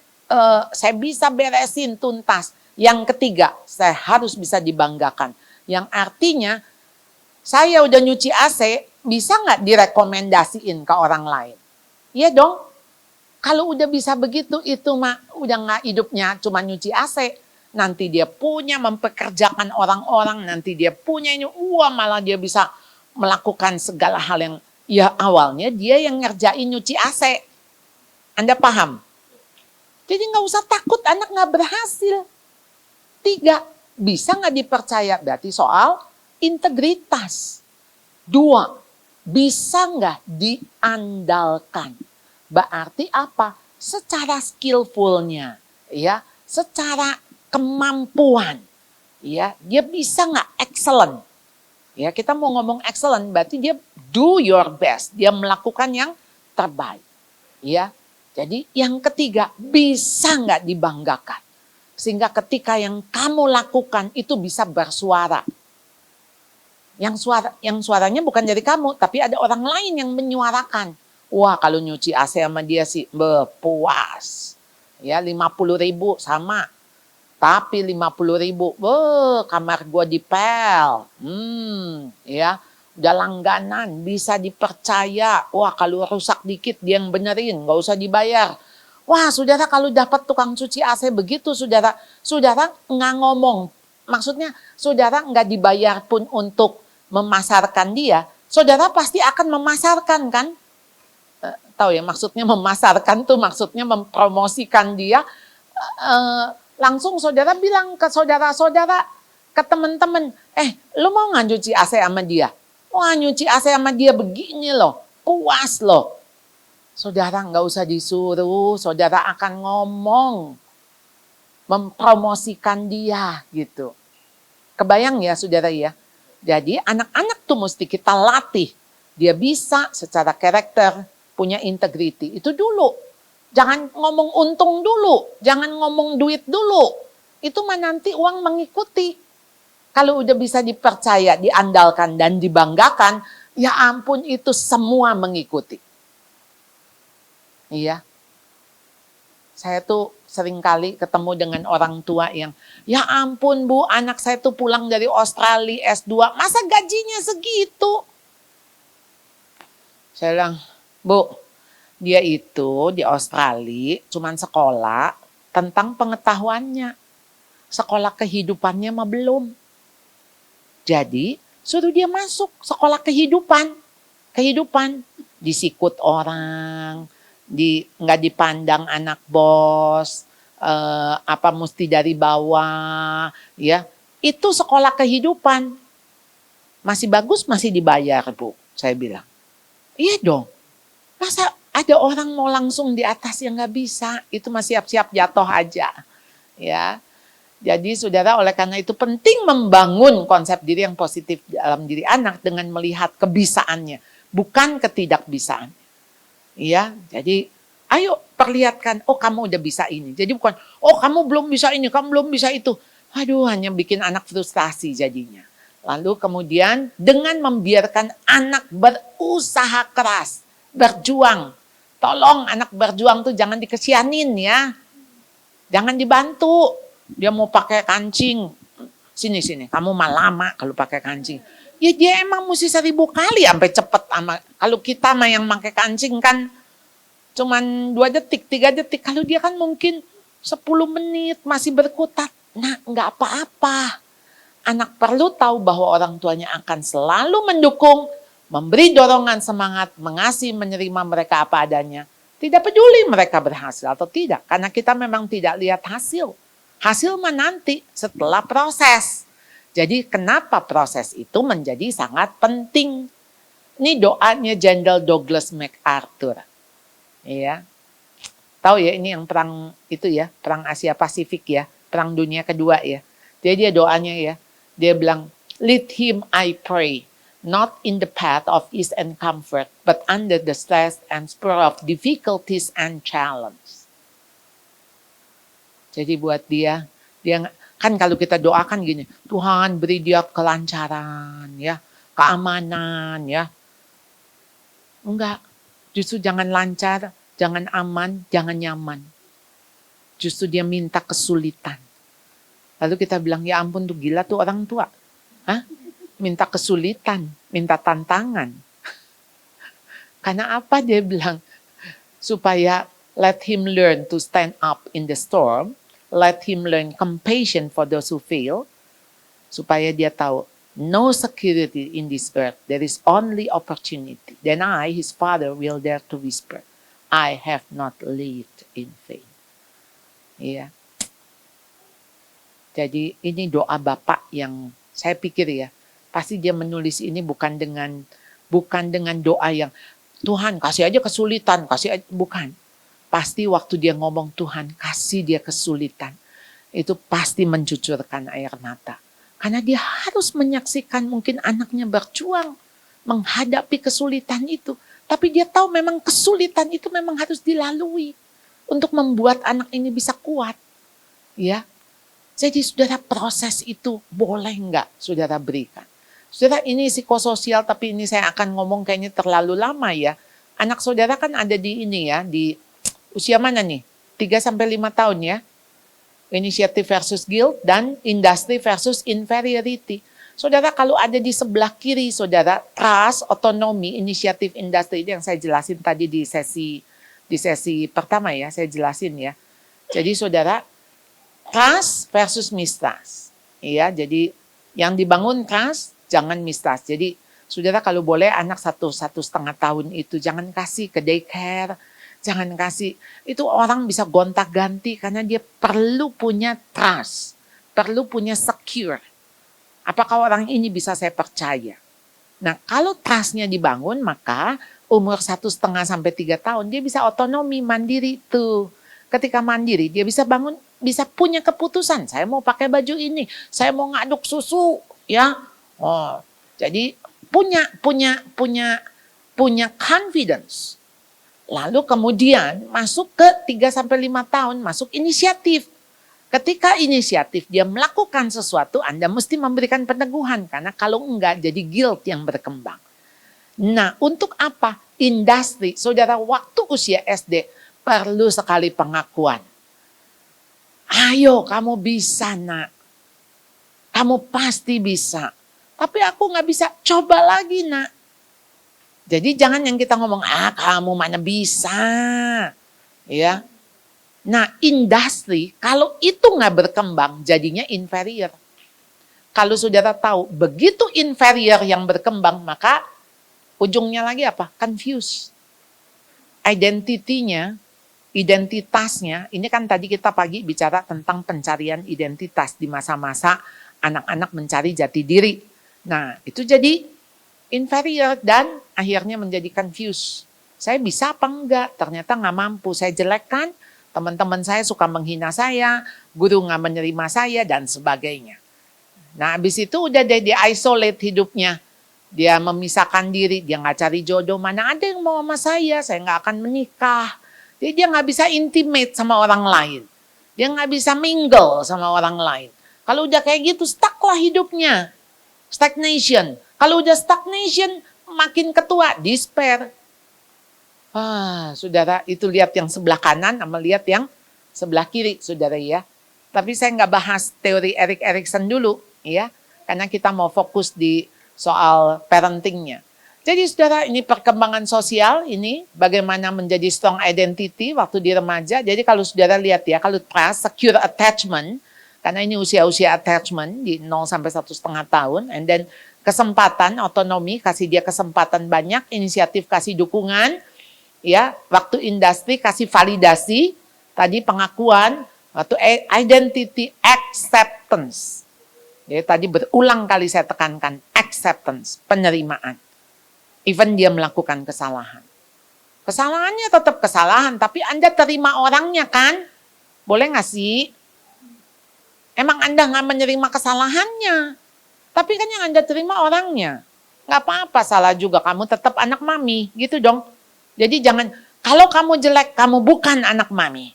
[SPEAKER 4] saya bisa beresin tuntas. Yang 3, saya harus bisa dibanggakan. Yang artinya, saya udah nyuci AC, bisa nggak direkomendasiin ke orang lain? Iya dong. Kalau udah bisa begitu, itu mah udah nggak hidupnya cuma nyuci AC. Nanti dia punya mempekerjakan orang-orang, nanti dia punya ini, malah dia bisa melakukan segala hal yang, ya awalnya dia yang ngerjain nyuci AC. Anda paham? Jadi nggak usah takut anak nggak berhasil. 3, bisa nggak dipercaya? Berarti soal integritas. 2, bisa nggak diandalkan? Berarti apa? Secara skillfulnya, ya, secara kemampuan, ya, dia bisa nggak excellent? Ya, kita mau ngomong excellent, berarti dia do your best, dia melakukan yang terbaik, ya. Jadi yang 3, bisa nggak dibanggakan? Sehingga ketika yang kamu lakukan itu bisa bersuara. Yang suaranya bukan dari kamu, tapi ada orang lain yang menyuarakan. Wah, kalau nyuci AC sama dia sih puas. Ya, 50.000 sama. Tapi 50.000, kamar gua dipel. Ya, udah langganan, bisa dipercaya. Wah, kalau rusak dikit dia yang benerin, nggak usah dibayar. Wah, saudara kalau dapat tukang cuci AC begitu, saudara nggak ngomong. Maksudnya, saudara nggak dibayar pun untuk memasarkan dia. Saudara pasti akan memasarkan, kan? Tahu ya, maksudnya memasarkan tuh maksudnya mempromosikan dia. Langsung saudara bilang ke saudara-saudara, ke teman-teman, lu mau nggak nyuci AC sama dia? Wah, nyuci AC sama dia begini loh, puas loh. Saudara nggak usah disuruh, saudara akan ngomong, mempromosikan dia gitu. Kebayang ya saudara ya? Jadi anak-anak tuh mesti kita latih. Dia bisa secara karakter, punya integriti, itu dulu. Jangan ngomong untung dulu, jangan ngomong duit dulu. Itu mah nanti uang mengikuti. Kalau udah bisa dipercaya, diandalkan, dan dibanggakan, ya ampun itu semua mengikuti. Iya. Saya tuh sering kali ketemu dengan orang tua yang, ya ampun Bu, anak saya tuh pulang dari Australia S2, masa gajinya segitu? Saya bilang, Bu, dia itu di Australia cuman sekolah tentang pengetahuannya. Sekolah kehidupannya mah belum. Jadi suruh dia masuk sekolah kehidupan. Kehidupan disikut orang, nggak dipandang anak bos, mesti dari bawah, ya. Itu sekolah kehidupan. Masih bagus, masih dibayar, Bu. Saya bilang, iya dong. Masa ada orang mau langsung di atas yang nggak bisa, itu masih siap-siap jatuh aja, ya. Jadi saudara, oleh karena itu penting membangun konsep diri yang positif dalam diri anak dengan melihat kebisaannya, bukan ketidakbisaan. Ya, jadi ayo perlihatkan, oh kamu udah bisa ini. Jadi bukan, oh kamu belum bisa ini, kamu belum bisa itu. Aduh, hanya bikin anak frustasi jadinya. Lalu kemudian dengan membiarkan anak berusaha keras, berjuang. Tolong anak berjuang tuh jangan dikesianin ya. Jangan dibantu. Dia mau pakai kancing. Sini, kamu mah lama kalau pakai kancing. Ya dia emang mesti 1000 kali sampai cepet. Kalau kita mah yang pakai kancing kan cuman 2 detik, 3 detik. Kalau dia kan mungkin 10 menit masih berkutat. Nah, nggak apa-apa. Anak perlu tahu bahwa orang tuanya akan selalu mendukung, memberi dorongan semangat, mengasihi, menerima mereka apa adanya. Tidak peduli mereka berhasil atau tidak. Karena kita memang tidak lihat hasil. Hasil mah nanti setelah proses. Jadi kenapa proses itu menjadi sangat penting. Ini doanya Jenderal Douglas MacArthur. Ya. Tahu ya ini yang perang itu ya, perang Asia Pasifik ya, perang dunia kedua ya. Jadi dia doanya ya, dia bilang, lead him I pray, not in the path of ease and comfort, but under the stress and spur of difficulties and challenge. Jadi buat dia kan kalau kita doakan gini, Tuhan beri dia kelancaran ya, keamanan ya. Enggak, justru jangan lancar, jangan aman, jangan nyaman. Justru dia minta kesulitan. Lalu kita bilang, ya ampun tuh gila tuh orang tua. Hah? Minta kesulitan, minta tantangan. Karena apa dia bilang? Supaya let him learn to stand up in the storm. Let him learn compassion for those who fail. Supaya dia tahu, no security in this earth. There is only opportunity. Then I, his father, will dare to whisper, I have not lived in vain. Iya. Jadi ini doa Bapak yang saya pikir ya, pasti dia menulis ini bukan dengan doa yang Tuhan kasih aja kesulitan, kasih aja, bukan. Pasti waktu dia ngomong Tuhan kasih dia kesulitan, itu pasti mencucurkan air mata. Karena dia harus menyaksikan mungkin anaknya berjuang menghadapi kesulitan itu. Tapi dia tahu memang kesulitan itu memang harus dilalui untuk membuat anak ini bisa kuat. Ya. Jadi saudara, proses itu boleh nggak saudara berikan? Saudara, ini psikososial, tapi ini saya akan ngomong kayaknya terlalu lama ya. Anak saudara kan ada di ini ya, di usia mana nih? 3-5 tahun ya. Initiative versus guilt dan industry versus inferiority. Saudara, kalau ada di sebelah kiri saudara, trust, otonomi, inisiatif, industri, itu yang saya jelasin tadi di sesi pertama ya, saya jelasin ya. Jadi saudara, trust versus mistrust. Iya, jadi yang dibangun trust, jangan mistrust. Jadi saudara, kalau boleh anak 1,5 tahun itu jangan kasih ke daycare, jangan kasih, itu orang bisa gonta-ganti karena dia perlu punya trust, perlu punya secure. Apakah orang ini bisa saya percaya? Nah, kalau trustnya dibangun, maka umur 1,5 sampai 3 tahun dia bisa otonomi, mandiri tuh. Ketika mandiri, dia bisa bangun, bisa punya keputusan. Saya mau pakai baju ini, saya mau ngaduk susu, ya. Oh, jadi punya confidence. Lalu kemudian masuk ke 3-5 tahun, masuk inisiatif. Ketika inisiatif dia melakukan sesuatu, Anda mesti memberikan peneguhan. Karena kalau enggak jadi guilt yang berkembang. Nah, untuk apa? Industri, saudara, waktu usia SD perlu sekali pengakuan. Ayo kamu bisa nak. Kamu pasti bisa. Tapi aku nggak bisa, coba lagi nak. Jadi jangan yang kita ngomong, kamu mana bisa. Ya. Nah, industri kalau itu nggak berkembang jadinya inferior. Kalau saudara tahu begitu inferior yang berkembang, maka ujungnya lagi apa? Confuse. Identitasnya, ini kan tadi kita pagi bicara tentang pencarian identitas di masa-masa anak-anak mencari jati diri. Nah, itu jadi inferior dan akhirnya menjadi confused. Saya bisa apa enggak? Ternyata nggak mampu. Saya jelek kan? Teman-teman saya suka menghina saya, guru nggak menerima saya, dan sebagainya. Nah, habis itu udah dia isolate hidupnya. Dia memisahkan diri, dia nggak cari jodoh. Mana ada yang mau sama saya nggak akan menikah. Jadi dia nggak bisa intimate sama orang lain. Dia nggak bisa mingle sama orang lain. Kalau udah kayak gitu, stuck lah hidupnya. Stagnation. Kalau udah stagnation, makin ketua, despair. Saudara, itu lihat yang sebelah kanan sama lihat yang sebelah kiri, saudara ya. Tapi saya nggak bahas teori Erik Erikson dulu, ya, karena kita mau fokus di soal parentingnya. Jadi saudara, ini perkembangan sosial, ini bagaimana menjadi strong identity waktu di remaja. Jadi kalau saudara lihat ya, kalau trust, secure attachment, karena ini usia-usia attachment di 0-1,5 tahun, and then kesempatan, otonomi, kasih dia kesempatan banyak, inisiatif kasih dukungan, ya, waktu industri kasih validasi, tadi pengakuan, waktu identity acceptance. Ya, tadi berulang kali saya tekankan acceptance, penerimaan. Even dia melakukan kesalahan. Kesalahannya tetap kesalahan, tapi Anda terima orangnya kan? Boleh nggak sih? Emang Anda nggak menerima kesalahannya, tapi kan yang Anda terima orangnya. Nggak apa-apa, salah juga, kamu tetap anak mami, gitu dong. Jadi jangan, kalau kamu jelek, kamu bukan anak mami.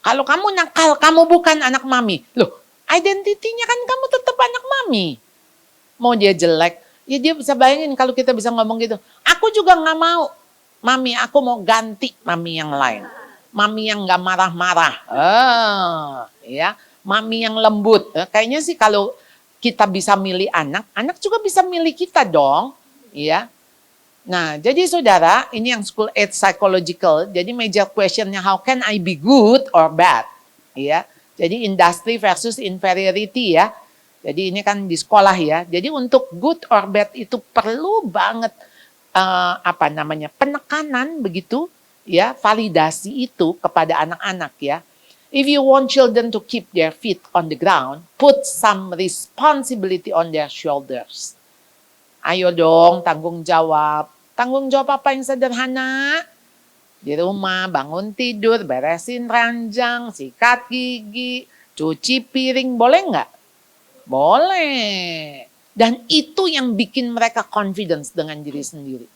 [SPEAKER 4] Kalau kamu nakal, kamu bukan anak mami. Loh, identitinya kan kamu tetap anak mami. Mau dia jelek, ya dia bisa bayangin kalau kita bisa ngomong gitu. Aku juga nggak mau, mami, aku mau ganti mami yang lain. Mami yang nggak marah-marah. Ya, mami yang lembut. Kayaknya sih kalau kita bisa milih anak, anak juga bisa milih kita dong. Ya. Nah, jadi saudara, ini yang school age psychological. Jadi major questionnya, how can I be good or bad? Ya. Jadi industry versus inferiority ya. Jadi ini kan di sekolah ya. Jadi untuk good or bad itu perlu banget penekanan begitu ya, validasi itu kepada anak-anak ya. If you want children to keep their feet on the ground, put some responsibility on their shoulders. Ayo dong, tanggung jawab. Tanggung jawab apa yang sederhana? Di rumah, bangun tidur, beresin ranjang, sikat gigi, cuci piring, boleh nggak? Boleh. Dan itu yang bikin mereka confidence dengan diri sendiri.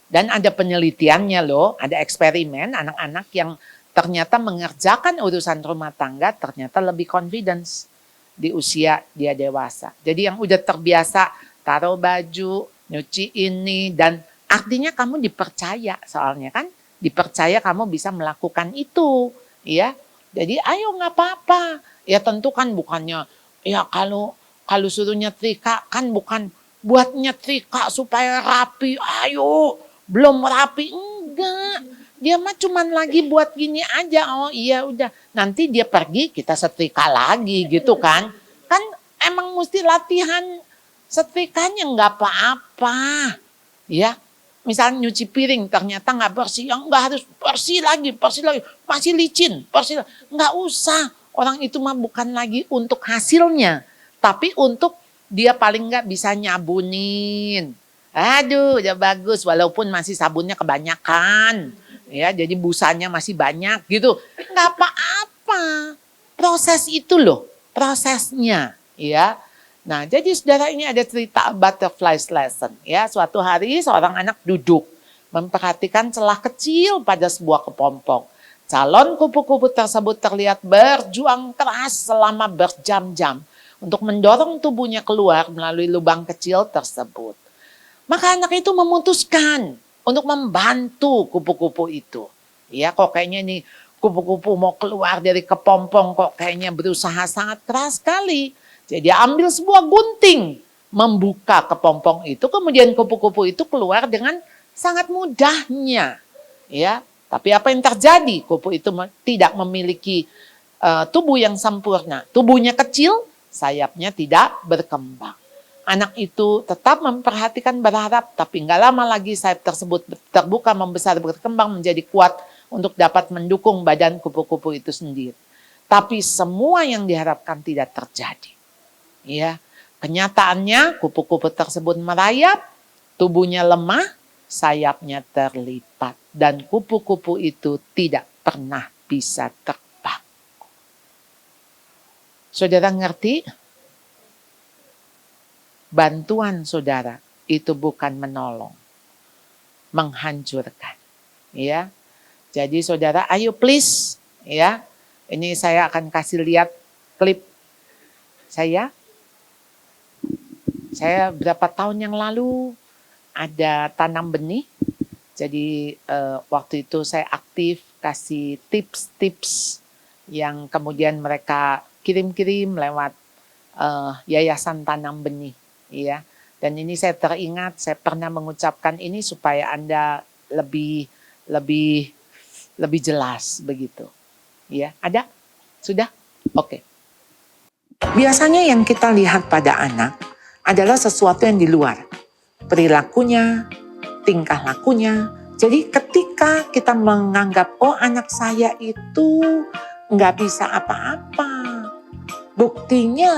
[SPEAKER 4] Dan ada penelitiannya loh, ada eksperimen anak-anak yang ternyata mengerjakan urusan rumah tangga ternyata lebih confidence di usia dia dewasa. Jadi yang udah terbiasa taruh baju, nyuci ini, dan artinya kamu dipercaya soalnya kan. Dipercaya kamu bisa melakukan itu. Ya, jadi ayo nggak apa-apa. Ya tentu kan bukannya, ya kalau suruh nyetrika kan bukan buat nyetrika supaya rapi. Ayo, belum rapi, enggak. Dia mah cuman lagi buat gini aja. Oh iya udah. Nanti dia pergi kita setrika lagi gitu kan. Kan emang mesti latihan setrikanya nggak apa-apa. Ya. Misalnya nyuci piring ternyata nggak bersih. Nggak harus bersih lagi. Masih licin. Nggak usah. Orang itu mah bukan lagi untuk hasilnya. Tapi untuk dia paling nggak bisa nyabunin. Aduh udah bagus. Walaupun masih sabunnya kebanyakan. Ya, jadi busanya masih banyak gitu. Nggak apa-apa. Proses itu loh, prosesnya, ya. Nah, jadi saudara ini ada cerita butterfly's lesson, ya. Suatu hari seorang anak duduk memperhatikan celah kecil pada sebuah kepompong. Calon kupu-kupu tersebut terlihat berjuang keras selama berjam-jam untuk mendorong tubuhnya keluar melalui lubang kecil tersebut. Maka anak itu memutuskan untuk membantu kupu-kupu itu. Ya, kok kayaknya nih kupu-kupu mau keluar dari kepompong kok kayaknya berusaha sangat keras sekali. Jadi ambil sebuah gunting, membuka kepompong itu, kemudian kupu-kupu itu keluar dengan sangat mudahnya. Ya, tapi apa yang terjadi? Kupu itu tidak memiliki tubuh yang sempurna. Tubuhnya kecil, sayapnya tidak berkembang. Anak itu tetap memperhatikan, berharap, tapi nggak lama lagi sayap tersebut terbuka, membesar, berkembang menjadi kuat untuk dapat mendukung badan kupu-kupu itu sendiri. Tapi semua yang diharapkan tidak terjadi. Ya, kenyataannya kupu-kupu tersebut merayap, tubuhnya lemah, sayapnya terlipat, dan kupu-kupu itu tidak pernah bisa terbang. Saudara ngerti? Bantuan saudara itu bukan menolong, menghancurkan. Ya, jadi saudara, ayo please, ya. Ini saya akan kasih lihat klip saya. Saya berapa tahun yang lalu ada tanam benih. Jadi waktu itu saya aktif kasih tips-tips yang kemudian mereka kirim-kirim lewat yayasan tanam benih. Ya, dan ini saya teringat, saya pernah mengucapkan ini supaya Anda lebih jelas begitu. Ya, ada? Sudah? Oke. Biasanya yang kita lihat pada anak adalah sesuatu yang di luar. Perilakunya, tingkah lakunya. Jadi ketika kita menganggap, oh anak saya itu nggak bisa apa-apa. Buktinya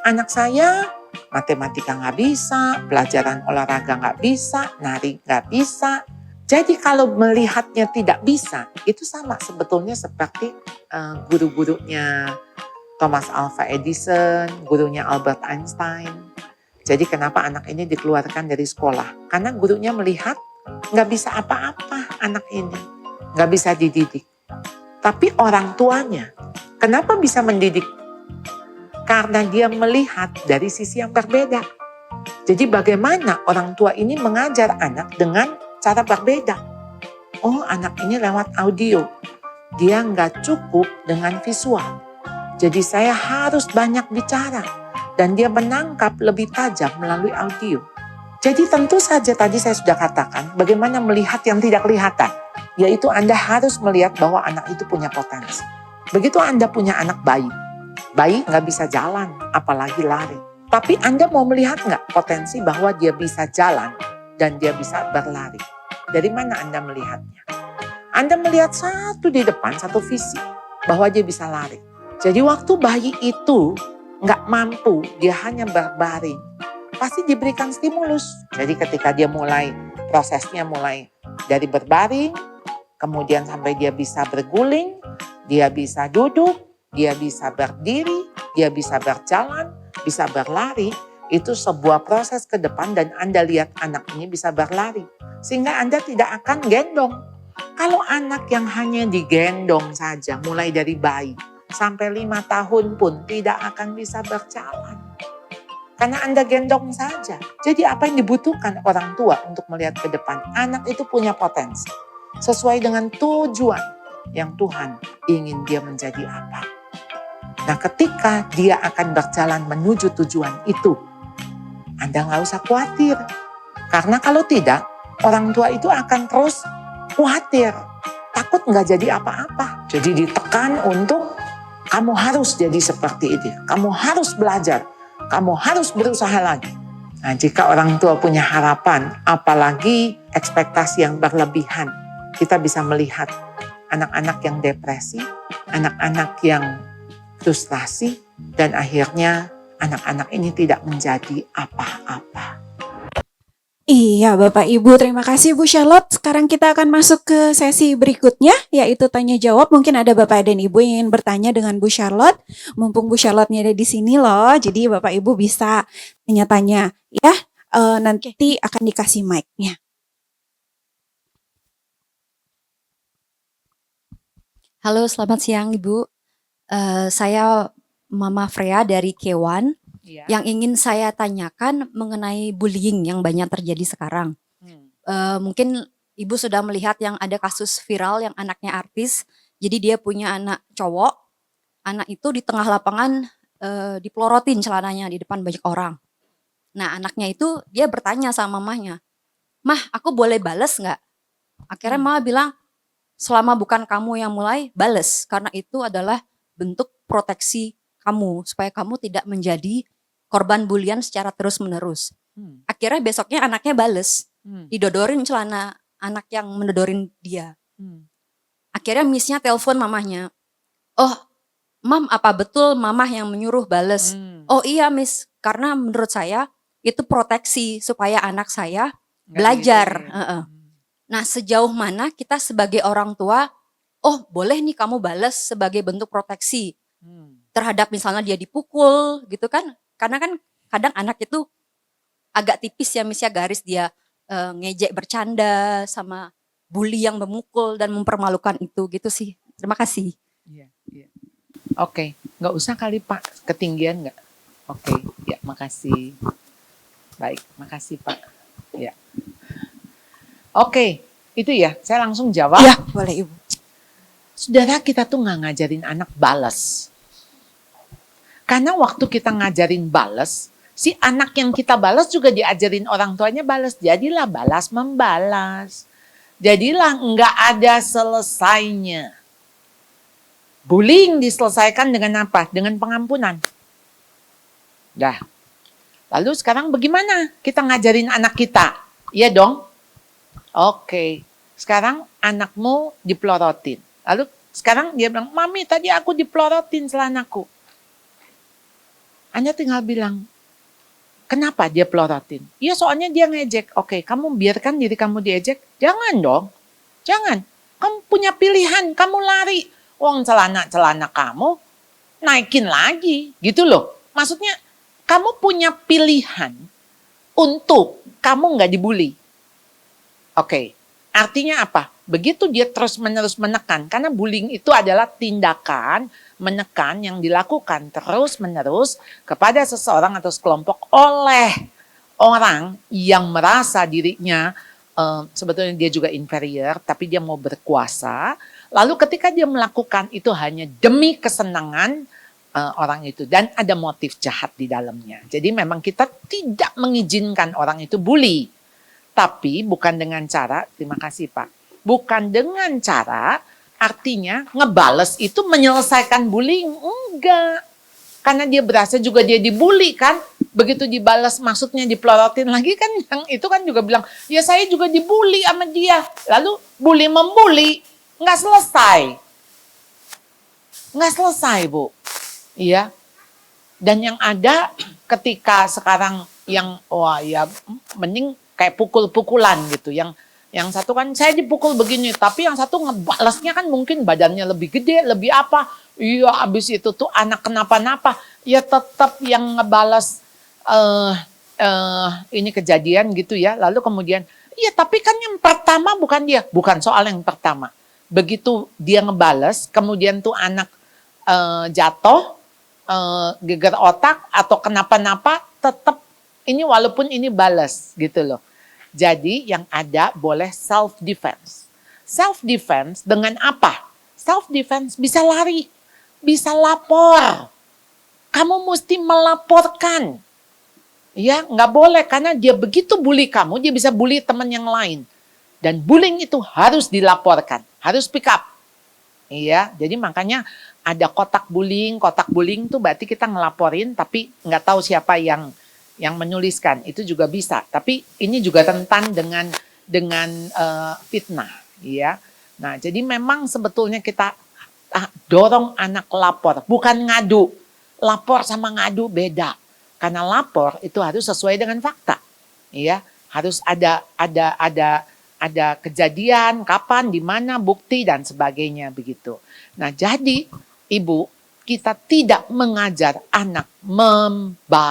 [SPEAKER 4] anak saya matematika nggak bisa, pelajaran olahraga nggak bisa, nari nggak bisa. Jadi kalau melihatnya tidak bisa, itu sama sebetulnya seperti guru-gurunya Thomas Alva Edison, gurunya Albert Einstein. Jadi kenapa anak ini dikeluarkan dari sekolah? Karena gurunya melihat nggak bisa apa-apa anak ini, nggak bisa dididik. Tapi orang tuanya, kenapa bisa mendidik? Karena dia melihat dari sisi yang berbeda. Jadi bagaimana orang tua ini mengajar anak dengan cara berbeda. Oh anak ini lewat audio. Dia nggak cukup dengan visual. Jadi saya harus banyak bicara. Dan dia menangkap lebih tajam melalui audio. Jadi tentu saja tadi saya sudah katakan bagaimana melihat yang tidak kelihatan. Yaitu Anda harus melihat bahwa anak itu punya potensi. Begitu Anda punya anak bayi. Bayi nggak bisa jalan, apalagi lari. Tapi Anda mau melihat nggak potensi bahwa dia bisa jalan dan dia bisa berlari? Dari mana Anda melihatnya? Anda melihat satu di depan, satu visi, bahwa dia bisa lari. Jadi waktu bayi itu nggak mampu, dia hanya berbaring, pasti diberikan stimulus. Jadi ketika dia prosesnya mulai dari berbaring, kemudian sampai dia bisa berguling, dia bisa duduk, dia bisa berdiri, dia bisa berjalan, bisa berlari. Itu sebuah proses ke depan dan Anda lihat anak ini bisa berlari. Sehingga Anda tidak akan gendong. Kalau anak yang hanya digendong saja mulai dari bayi sampai 5 tahun pun tidak akan bisa berjalan. Karena Anda gendong saja. Jadi apa yang dibutuhkan orang tua untuk melihat ke depan? Anak itu punya potensi. Sesuai dengan tujuan yang Tuhan ingin dia menjadi apa. Nah ketika dia akan berjalan menuju tujuan itu, Anda nggak usah khawatir. Karena kalau tidak, orang tua itu akan terus khawatir. Takut nggak jadi apa-apa. Jadi ditekan untuk kamu harus jadi seperti itu. Kamu harus belajar. Kamu harus berusaha lagi. Nah, jika orang tua punya harapan, apalagi ekspektasi yang berlebihan, kita bisa melihat anak-anak yang depresi, anak-anak yang frustrasi, dan akhirnya anak-anak ini tidak menjadi apa-apa.
[SPEAKER 1] Iya, Bapak Ibu, terima kasih Bu Charlotte. Sekarang kita akan masuk ke sesi berikutnya, yaitu tanya jawab. Mungkin ada Bapak dan Ibu yang ingin bertanya dengan Bu Charlotte. Mumpung Bu Charlotte-nya ada di sini loh, jadi Bapak Ibu bisa tanya-tanya ya. Nanti akan dikasih mic-nya.
[SPEAKER 5] Halo, selamat siang Ibu. Saya Mama Freya dari Kewan.
[SPEAKER 4] Ya.
[SPEAKER 5] Yang ingin saya tanyakan mengenai bullying yang banyak terjadi sekarang. Mungkin Ibu sudah melihat yang ada kasus viral yang anaknya artis. Jadi dia punya anak cowok. Anak itu di tengah lapangan dipelorotin celananya di depan banyak orang. Nah anaknya itu dia bertanya sama mamahnya, "Mah, aku boleh bales nggak?" Akhirnya mama bilang, "Selama bukan kamu yang mulai, bales. Karena itu adalah bentuk proteksi kamu. Supaya kamu tidak menjadi korban bulian secara terus-menerus." Akhirnya besoknya anaknya bales. Didodorin celana anak yang mendodorin dia. Akhirnya missnya telepon mamahnya. "Oh, Mam, apa betul mamah yang menyuruh bales?" "Oh iya Miss, karena menurut saya itu proteksi supaya anak saya belajar." Nah sejauh mana kita sebagai orang tua, oh boleh nih kamu balas sebagai bentuk proteksi terhadap misalnya dia dipukul gitu kan. Karena kan kadang anak itu agak tipis ya Miss ya, garis dia ngejek bercanda sama bully yang memukul dan mempermalukan itu gitu sih. Terima kasih.
[SPEAKER 4] Iya. Oke, nggak usah kali Pak, ketinggian nggak? Oke, ya makasih. Baik, makasih Pak. Ya. Oke, itu ya, saya langsung jawab.
[SPEAKER 1] Ya, boleh Ibu.
[SPEAKER 4] Saudara, kita tuh nggak ngajarin anak balas. Karena waktu kita ngajarin balas, si anak yang kita balas juga diajarin orang tuanya balas. Jadilah balas membalas. Jadilah nggak ada selesainya. Bullying diselesaikan dengan apa? Dengan pengampunan. Dah. Lalu sekarang bagaimana kita ngajarin anak kita? Iya dong? Oke. Sekarang anakmu dipelorotin. Lalu sekarang dia bilang, "Mami tadi aku dipelorotin celanaku." Anda tinggal bilang, "Kenapa dia pelorotin?" "Iya soalnya dia ngejek." "Oke, kamu biarkan diri kamu diejek?" "Jangan dong. Jangan. Kamu punya pilihan, kamu lari. Wong celana kamu naikin lagi." Gitu loh. Maksudnya kamu punya pilihan untuk kamu nggak dibully. Oke, artinya apa? Begitu dia terus-menerus menekan, karena bullying itu adalah tindakan menekan yang dilakukan terus-menerus kepada seseorang atau sekelompok oleh orang yang merasa dirinya sebetulnya dia juga inferior, tapi dia mau berkuasa. Lalu ketika dia melakukan itu hanya demi kesenangan orang itu dan ada motif jahat di dalamnya. Jadi memang kita tidak mengizinkan orang itu bully. Tapi bukan dengan cara, terima kasih Pak, bukan dengan cara artinya ngebales itu menyelesaikan bullying. Enggak. Karena dia berasa juga dia dibully kan. Begitu dibalas maksudnya dipelorotin lagi kan, yang itu kan juga bilang, "Ya saya juga dibully sama dia." Lalu bully membuli, nggak selesai. Nggak selesai Bu. Iya. Dan yang ada ketika sekarang yang, wah ya mending kayak pukul-pukulan gitu. Yang satu kan saya dipukul begini, tapi yang satu ngebalasnya kan mungkin badannya lebih gede, lebih apa. Iya, abis itu tuh anak kenapa-napa. Ya tetap yang ngebalas ini kejadian gitu ya. Lalu kemudian Iya, tapi kan yang pertama bukan dia. Bukan soal yang pertama. Begitu dia ngebales, kemudian tuh anak jatuh, geger otak, atau kenapa-napa, tetap ini walaupun ini balas gitu loh. Jadi yang ada boleh self-defense. Self-defense dengan apa? Self-defense bisa lari, bisa lapor. Kamu mesti melaporkan. Ya, nggak boleh karena dia begitu bully kamu, dia bisa bully teman yang lain. Dan bullying itu harus dilaporkan, harus pick up. Iya, jadi makanya ada kotak bullying tuh berarti kita ngelaporin tapi nggak tahu siapa yang menuliskan, itu juga bisa. Tapi ini juga rentan dengan fitnah, ya. Nah, jadi memang sebetulnya kita dorong anak lapor, bukan ngadu. Lapor sama ngadu beda. Karena lapor itu harus sesuai dengan fakta, ya. Harus ada kejadian, kapan, di mana, bukti dan sebagainya begitu. Nah, jadi Ibu, kita tidak mengajar anak membalas.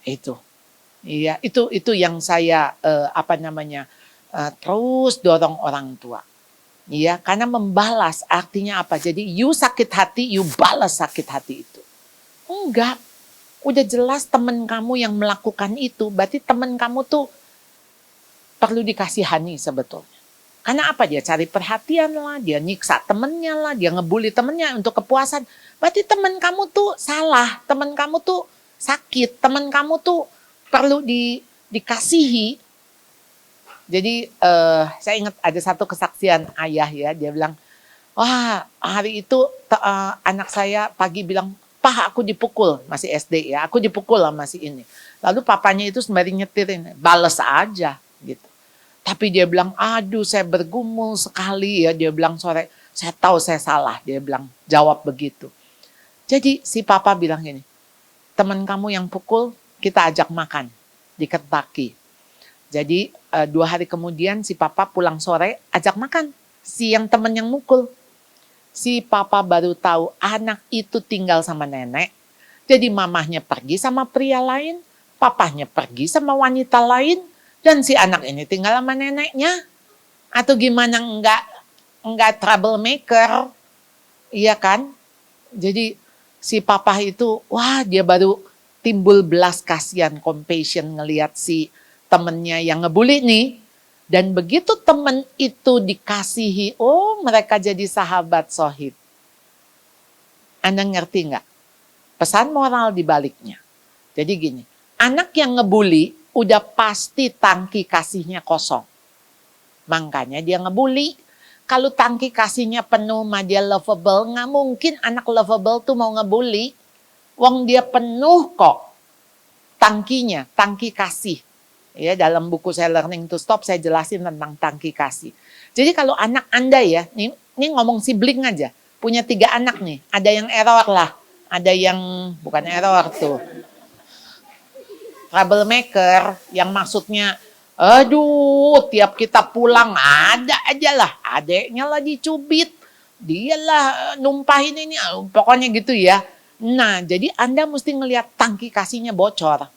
[SPEAKER 4] Itu. Iya, itu yang saya terus dorong orang tua. Iya, karena membalas artinya apa? Jadi you sakit hati, you balas sakit hati itu. Enggak. Udah jelas teman kamu yang melakukan itu, berarti teman kamu tuh perlu dikasihani sebetulnya. Karena apa? Dia cari perhatian lah, dia nyiksa temennya lah, dia ngebully temennya untuk kepuasan. Berarti teman kamu tuh salah, teman kamu tuh sakit, teman kamu tuh perlu dikasihi. Jadi saya ingat ada satu kesaksian ayah ya, dia bilang, wah hari itu anak saya pagi bilang, "Pak, aku dipukul," masih SD ya, "aku dipukul sama si ini." Lalu papanya itu sembari nyetirin, "Bales aja," gitu. Tapi dia bilang, "Aduh saya bergumul sekali ya," dia bilang sore, "saya tahu saya salah," dia bilang, jawab begitu. Jadi si papa bilang gini, "Teman kamu yang pukul, kita ajak makan di Kentucky." Jadi 2 hari kemudian si papa pulang sore, ajak makan si yang teman yang mukul. Si papa baru tahu anak itu tinggal sama nenek. Jadi mamahnya pergi sama pria lain, papahnya pergi sama wanita lain, dan si anak ini tinggal sama neneknya. Atau gimana enggak troublemaker. Iya kan? Jadi si papa itu, wah dia baru timbul belas kasihan, compassion ngelihat si temennya yang ngebully nih. Dan begitu teman itu dikasihi, oh mereka jadi sahabat sohib. Anda ngerti nggak? Pesan moral di baliknya. Jadi gini, anak yang ngebully udah pasti tangki kasihnya kosong. Makanya dia ngebully. Kalau tangki kasihnya penuh sama dia lovable, nggak mungkin anak lovable tuh mau ngebully. Wong dia penuh kok tangkinya, tangki kasih. Ya, dalam buku saya Learning to Stop saya jelasin tentang tangki kasih. Jadi kalau anak Anda ya, ini ngomong sibling aja, punya 3 anak nih, ada yang error lah, ada yang bukan error tuh, troublemaker, yang maksudnya, aduh tiap kita pulang ada aja lah, adeknya lah dicubit, dia lah numpahin ini, pokoknya gitu ya. Nah jadi Anda mesti ngelihat tangki kasihnya bocor.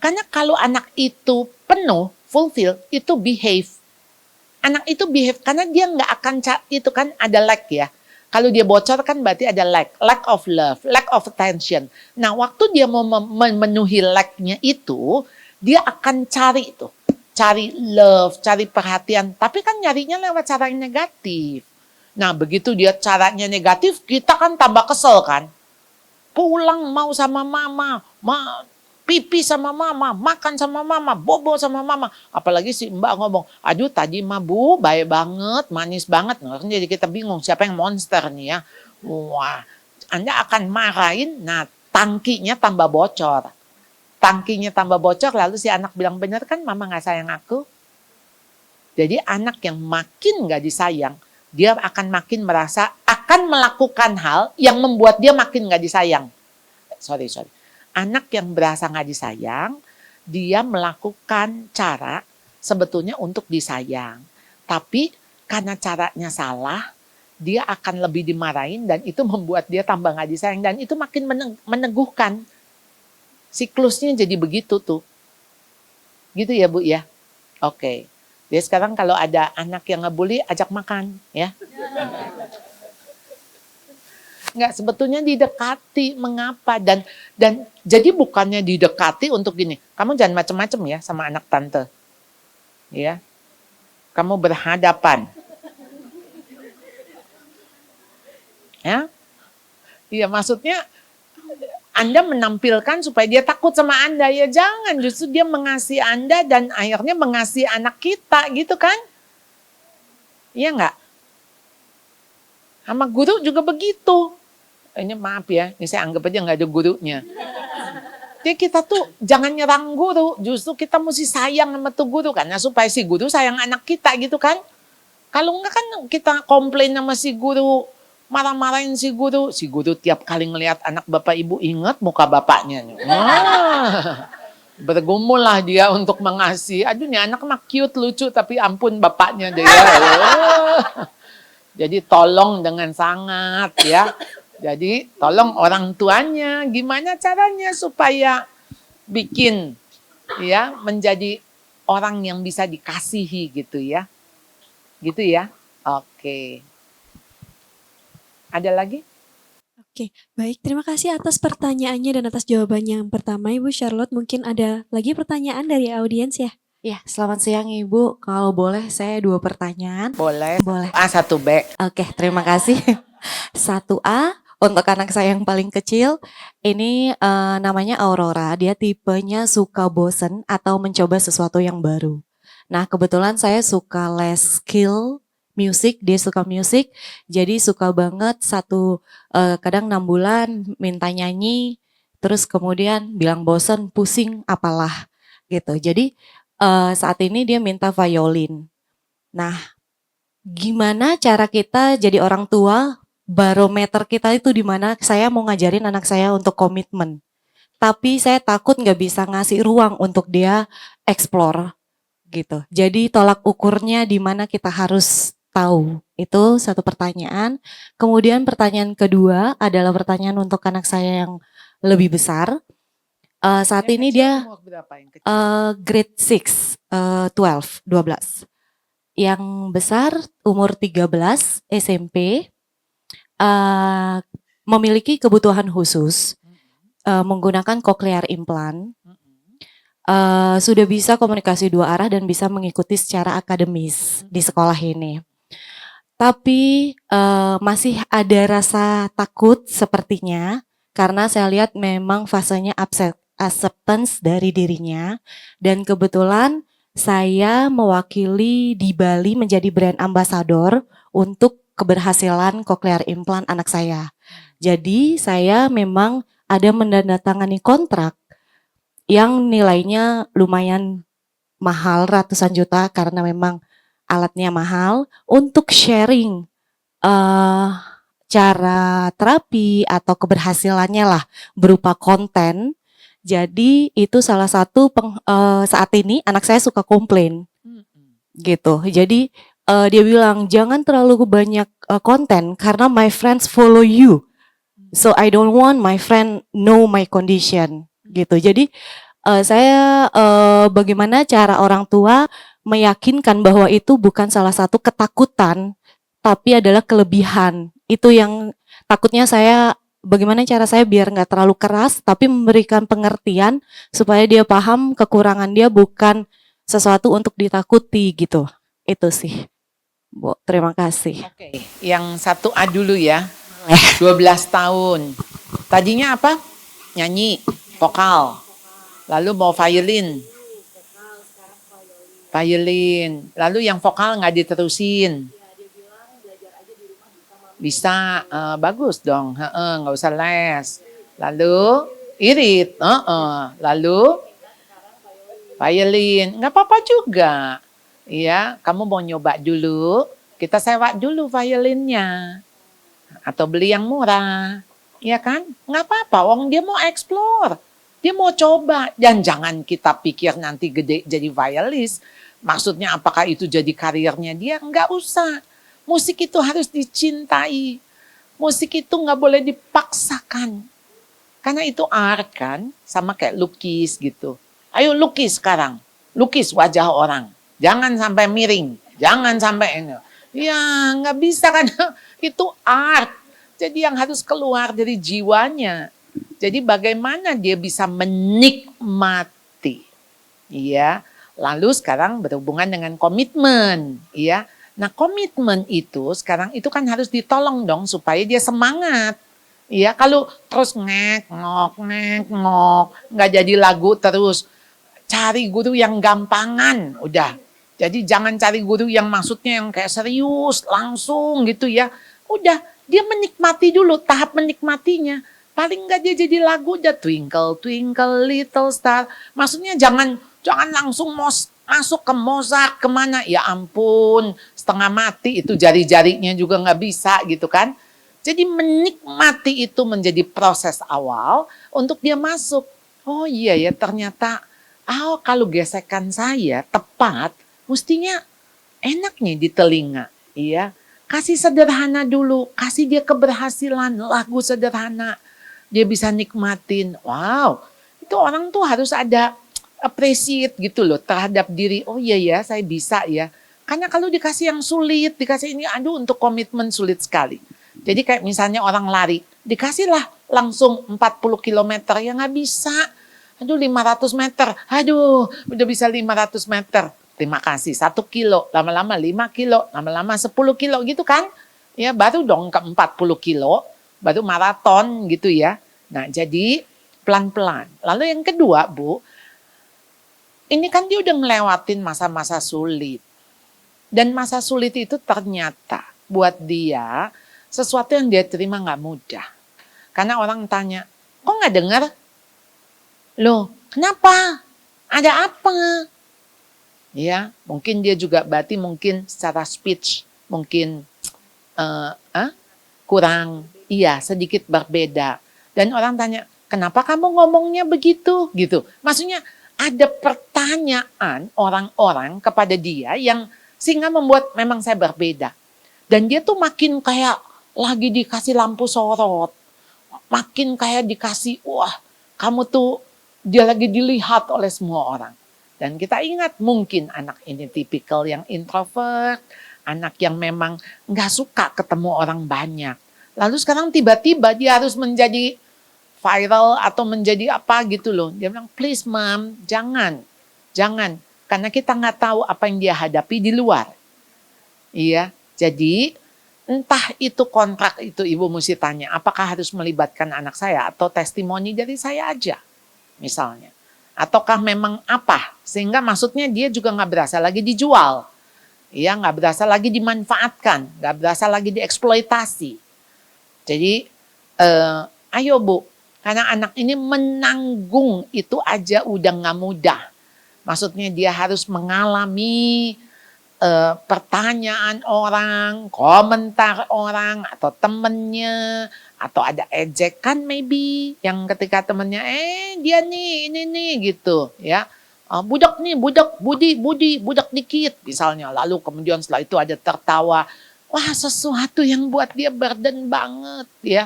[SPEAKER 4] Karena kalau anak itu penuh, fulfill, itu behave. Anak itu behave karena dia nggak akan itu kan ada lack ya. Kalau dia bocor kan berarti ada lack of love, lack of attention. Nah waktu dia mau memenuhi lack-nya itu, dia akan cari itu, cari love, cari perhatian. Tapi kan nyarinya lewat cara yang negatif. Nah begitu dia caranya negatif, kita kan tambah kesel kan. Pulang mau sama mama, pipi sama mama, makan sama mama, bobo sama mama. Apalagi si Mbak ngomong, aduh tadi mah Bu, baik banget, manis banget. Jadi kita bingung siapa yang monster nih ya. Wah, Anda akan marahin, nah tangkinya tambah bocor. Tangkinya tambah bocor, lalu si anak bilang, bener kan mama gak sayang aku? Jadi anak yang makin gak disayang, dia akan makin merasa, akan melakukan hal yang membuat dia makin gak disayang. Sorry. Anak yang berasa nggak disayang, dia melakukan cara sebetulnya untuk disayang. Tapi karena caranya salah, dia akan lebih dimarahin dan itu membuat dia tambah nggak disayang. Dan itu makin meneguhkan. Siklusnya jadi begitu tuh. Gitu ya Bu ya? Oke. Jadi sekarang kalau ada anak yang ngebully, ajak makan ya. Enggak, sebetulnya didekati. Mengapa? Dan jadi bukannya didekati untuk gini, kamu jangan macem-macem ya sama anak tante. Ya. Kamu berhadapan. Ya. Iya, maksudnya Anda menampilkan supaya dia takut sama Anda. Ya jangan, justru dia mengasihi Anda dan akhirnya mengasihi anak kita gitu kan. Iya enggak? Sama guru juga begitu. Ini maaf ya, ini saya anggap aja nggak ada gurunya. Jadi kita tuh jangan nyerang guru, justru kita mesti sayang sama tuh guru. Karena supaya si guru sayang anak kita gitu kan. Kalau enggak kan kita komplain sama si guru, marah-marahin si guru tiap kali ngelihat anak bapak ibu ingat muka bapaknya. Bergumul lah dia untuk mengasihi. Aduh nih anak mah cute, lucu, tapi ampun bapaknya dia. Jadi tolong dengan sangat ya. Jadi tolong orang tuanya gimana caranya supaya bikin ya menjadi orang yang bisa dikasihi gitu ya. Gitu ya. Oke. Ada lagi?
[SPEAKER 2] Oke, baik. Terima kasih atas pertanyaannya dan atas jawabannya. Yang pertama, Ibu Charlotte, mungkin ada lagi pertanyaan dari audiens ya?
[SPEAKER 6] Ya, selamat siang Ibu. Kalau boleh saya 2 pertanyaan.
[SPEAKER 4] Boleh.
[SPEAKER 6] Boleh.
[SPEAKER 4] A, 1B.
[SPEAKER 6] Oke, terima kasih. 1A untuk anak saya yang paling kecil. Ini namanya Aurora. Dia tipenya suka bosen atau mencoba sesuatu yang baru. Nah, kebetulan saya suka les skill musik, dia suka musik. Jadi suka banget kadang 6 bulan minta nyanyi, terus kemudian bilang bosen, pusing, apalah gitu. Jadi saat ini dia minta violin. Nah, gimana cara kita jadi orang tua, barometer kita itu di mana saya mau ngajarin anak saya untuk komitmen. Tapi saya takut nggak bisa ngasih ruang untuk dia explore gitu. Jadi tolak ukurnya di mana kita harus tahu. Itu satu pertanyaan. Kemudian pertanyaan kedua adalah pertanyaan untuk anak saya yang lebih besar. Saat ini dia grade 6, 12. Yang besar umur 13, SMP, memiliki kebutuhan khusus, menggunakan cochlear implant, sudah bisa komunikasi 2 arah dan bisa mengikuti secara akademis di sekolah ini. Tapi masih ada rasa takut sepertinya, karena saya lihat memang fasenya acceptance dari dirinya, dan kebetulan saya mewakili di Bali menjadi brand ambassador untuk keberhasilan cochlear implant anak saya. Jadi saya memang ada menandatangani kontrak yang nilainya lumayan mahal, ratusan juta, karena memang alatnya mahal, untuk sharing cara terapi atau keberhasilannya lah berupa konten. Jadi itu salah satu saat ini anak saya suka komplain gitu. Jadi dia bilang jangan terlalu banyak konten karena my friends follow you, so I don't want my friend know my condition gitu. Jadi saya bagaimana cara orang tua meyakinkan bahwa itu bukan salah satu ketakutan, tapi adalah kelebihan. Itu yang takutnya saya. Bagaimana cara saya biar nggak terlalu keras, tapi memberikan pengertian supaya dia paham kekurangan dia bukan sesuatu untuk ditakuti gitu. Itu sih, Bu. Terima kasih.
[SPEAKER 4] Oke, yang 1A dulu ya. 12 tahun. Tadinya apa? Nyanyi, vokal. Lalu mau violin. Violin. Lalu yang vokal nggak diterusin. Bisa, bagus dong, nggak usah les. Lalu irit, lalu violin, nggak apa-apa juga. Iya, kamu mau nyoba dulu, kita sewa dulu violinnya. Atau beli yang murah, iya kan? Nggak apa-apa, wong dia mau explore, dia mau coba. Dan jangan kita pikir nanti gede jadi violis. Maksudnya apakah itu jadi karirnya dia? Nggak usah. Musik itu harus dicintai. Musik itu nggak boleh dipaksakan. Karena itu art kan, sama kayak lukis gitu. Ayo lukis sekarang. lukis wajah orang. Jangan sampai miring, jangan sampai ini. Ya nggak bisa kan, itu art. Jadi yang harus keluar dari jiwanya. Jadi bagaimana dia bisa menikmati. Iya. Lalu sekarang berhubungan dengan komitmen, ya. Nah, komitmen itu sekarang itu kan harus ditolong dong supaya dia semangat. Iya, kalau terus ngek ngok, nggak jadi lagu terus. Cari guru yang gampangan, udah. Jadi jangan cari guru yang maksudnya yang kayak serius, langsung gitu ya. Udah, dia menikmati dulu, tahap menikmatinya. Paling nggak dia jadi lagu udah Twinkle Twinkle Little Star. Maksudnya jangan langsung masuk ke Mozart kemana. Ya ampun, setengah mati itu jari-jarinya juga nggak bisa gitu kan. Jadi menikmati itu menjadi proses awal untuk dia masuk. Oh iya ya ternyata, kalau gesekan saya tepat, mestinya enaknya di telinga. Iya, kasih sederhana dulu, kasih dia keberhasilan, lagu sederhana. Dia bisa nikmatin, wow, itu orang tuh harus ada appreciate gitu loh terhadap diri. Oh iya ya, saya bisa ya. Karena kalau dikasih yang sulit, dikasih ini, aduh untuk komitmen sulit sekali. Jadi kayak misalnya orang lari, dikasihlah langsung 40 kilometer, ya nggak bisa. Aduh 500 meter, aduh udah bisa 500 meter. Terima kasih, 1 kilo, lama-lama 5 kilo, lama-lama 10 kilo gitu kan. Ya baru dong ke 40 kilo, baru maraton gitu ya. Nah jadi pelan-pelan. Lalu yang kedua Bu, ini kan dia udah ngelewatin masa-masa sulit. Dan masa sulit itu ternyata buat dia sesuatu yang dia terima gak mudah. Karena orang tanya, kok gak dengar? Loh, kenapa? Ada apa? Ya, mungkin dia juga berarti mungkin secara speech mungkin kurang, iya sedikit berbeda. Dan orang tanya, kenapa kamu ngomongnya begitu? Gitu. Maksudnya ada pertanyaan orang-orang kepada dia yang sehingga membuat memang saya berbeda. Dan dia tuh makin kayak lagi dikasih lampu sorot. Makin kayak dikasih, wah kamu tuh dia lagi dilihat oleh semua orang. Dan kita ingat mungkin anak ini tipikal yang introvert, anak yang memang nggak suka ketemu orang banyak. Lalu sekarang tiba-tiba dia harus menjadi viral atau menjadi apa gitu loh. Dia bilang, please mom, jangan. Karena kita nggak tahu apa yang dia hadapi di luar. Iya, jadi entah itu kontrak itu ibu mesti tanya, apakah harus melibatkan anak saya atau testimoni dari saya aja misalnya. Ataukah memang apa, sehingga maksudnya dia juga nggak berasa lagi dijual. Iya, nggak berasa lagi dimanfaatkan, nggak berasa lagi dieksploitasi. Jadi, ayo Bu, karena anak ini menanggung itu aja udah nggak mudah. Maksudnya dia harus mengalami pertanyaan orang, komentar orang, atau temennya, atau ada ejekan maybe, yang ketika temennya, dia nih, ini nih gitu ya. Budak nih, budak dikit misalnya. Lalu kemudian setelah itu ada tertawa. Wah sesuatu yang buat dia burden banget ya.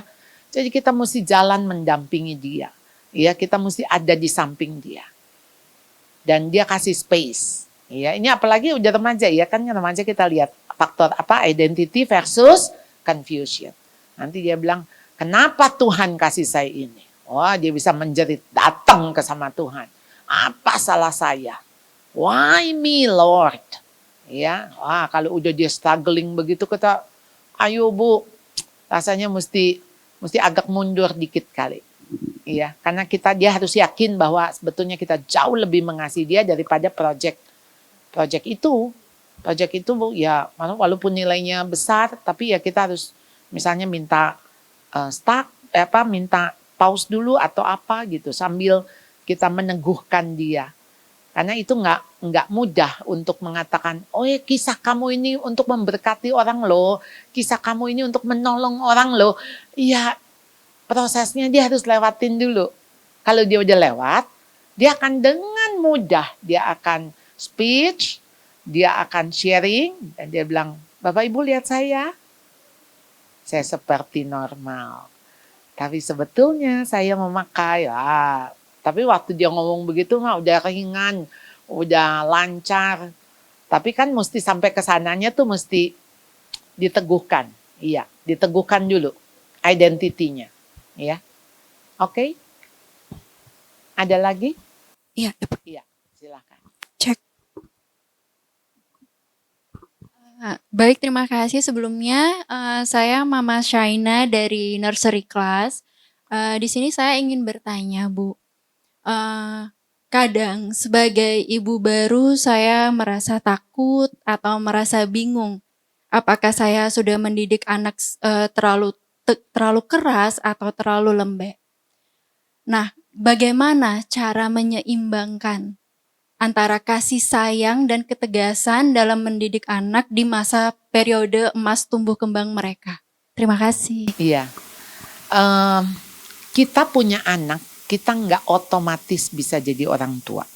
[SPEAKER 4] Jadi kita mesti jalan mendampingi dia. Ya, kita mesti ada di samping dia. Dan dia kasih space. Ya, ini apalagi udah remaja ya, kan remaja kita lihat faktor apa, identity versus confusion. Nanti dia bilang, kenapa Tuhan kasih saya ini? Wah, dia bisa menjerit, datang ke sama Tuhan. Apa salah saya? Why me Lord? Ya, wah kalau udah dia struggling begitu kita, ayo Bu, rasanya mesti agak mundur dikit kali. Iya, karena dia harus yakin bahwa sebetulnya kita jauh lebih mengasihi dia daripada project itu. Project itu Bu, ya walaupun nilainya besar, tapi ya kita harus misalnya minta minta pause dulu atau apa gitu sambil kita meneguhkan dia. Karena itu nggak mudah untuk mengatakan, oh ya kisah kamu ini untuk memberkati orang loh, kisah kamu ini untuk menolong orang loh. Iya, prosesnya dia harus lewatin dulu. Kalau dia udah lewat, dia akan dengan mudah, dia akan speech, dia akan sharing, dan dia bilang, Bapak Ibu lihat saya seperti normal. Tapi sebetulnya saya memakai, tapi waktu dia ngomong begitu mah udah ringan, udah lancar. Tapi kan mesti sampai ke sananya tuh mesti diteguhkan. Iya, diteguhkan dulu identitinya. Ya. Oke? Ada lagi?
[SPEAKER 1] Iya, dapat.
[SPEAKER 4] Iya, silakan.
[SPEAKER 1] Cek.
[SPEAKER 7] Baik, terima kasih. Sebelumnya saya Mama Shaina dari nursery class. Di sini saya ingin bertanya, Bu. Kadang sebagai ibu baru saya merasa takut atau merasa bingung. Apakah saya sudah mendidik anak terlalu keras atau terlalu lembek? Nah, bagaimana cara menyeimbangkan antara kasih sayang dan ketegasan dalam mendidik anak di masa periode emas tumbuh kembang mereka? Terima kasih.
[SPEAKER 4] Iya. Kita punya anak, kita nggak otomatis bisa jadi orang tua.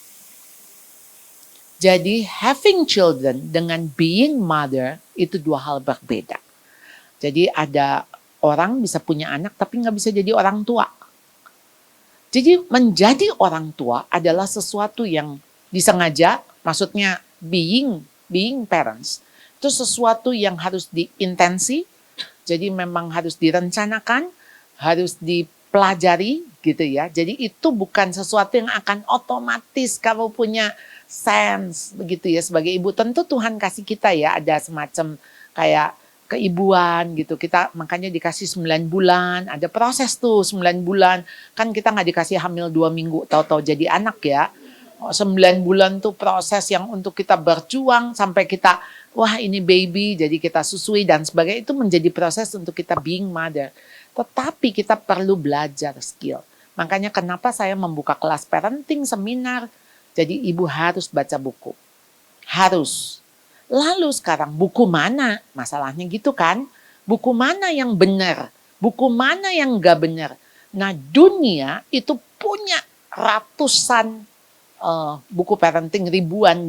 [SPEAKER 4] Jadi having children dengan being mother itu dua hal berbeda. Jadi ada orang bisa punya anak tapi nggak bisa jadi orang tua. Jadi menjadi orang tua adalah sesuatu yang disengaja, maksudnya being parents. Itu sesuatu yang harus diintensi, jadi memang harus direncanakan, harus dipelajari gitu ya. Jadi itu bukan sesuatu yang akan otomatis kamu punya sense begitu ya sebagai ibu. Tentu Tuhan kasih kita ya ada semacam kayak keibuan gitu. Kita makanya dikasih 9 bulan, ada proses tuh 9 bulan. Kan kita nggak dikasih hamil 2 minggu tahu-tahu jadi anak ya. 9 bulan tuh proses yang untuk kita berjuang sampai kita wah ini baby jadi kita susui dan sebagainya, itu menjadi proses untuk kita being mother. Tetapi kita perlu belajar skill. Makanya kenapa saya membuka kelas parenting seminar. Jadi ibu harus baca buku. Harus. Lalu sekarang buku mana? Masalahnya gitu kan. Buku mana yang benar? Buku mana yang enggak benar? Nah dunia itu punya ratusan buku parenting ribuan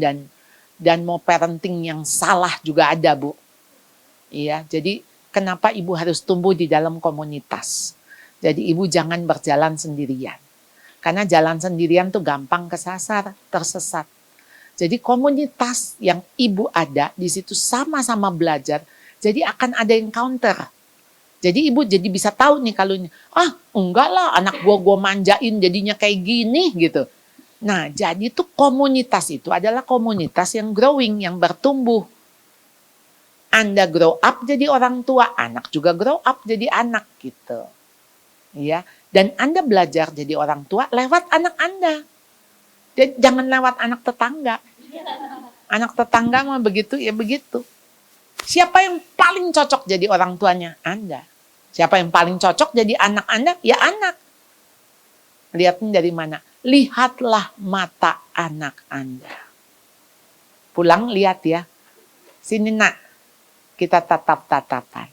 [SPEAKER 4] dan mau parenting yang salah juga ada Bu. Iya, jadi kenapa ibu harus tumbuh di dalam komunitas? Jadi ibu jangan berjalan sendirian. Karena jalan sendirian tuh gampang kesasar, tersesat. Jadi komunitas yang ibu ada di situ sama-sama belajar, jadi akan ada encounter. Jadi ibu jadi bisa tahu nih kalau enggak lah anak gua manjain jadinya kayak gini gitu. Nah, jadi tuh komunitas itu adalah komunitas yang growing, yang bertumbuh. Anda grow up jadi orang tua, anak juga grow up jadi anak gitu. Ya, dan Anda belajar jadi orang tua lewat anak Anda. Jangan lewat anak tetangga. Anak tetangga mah begitu ya begitu. Siapa yang paling cocok jadi orang tuanya? Anda. Siapa yang paling cocok jadi anak Anda? Ya anak. Lihatnya dari mana? Lihatlah mata anak Anda. Pulang lihat ya. Sini nak, kita tatap-tatapan.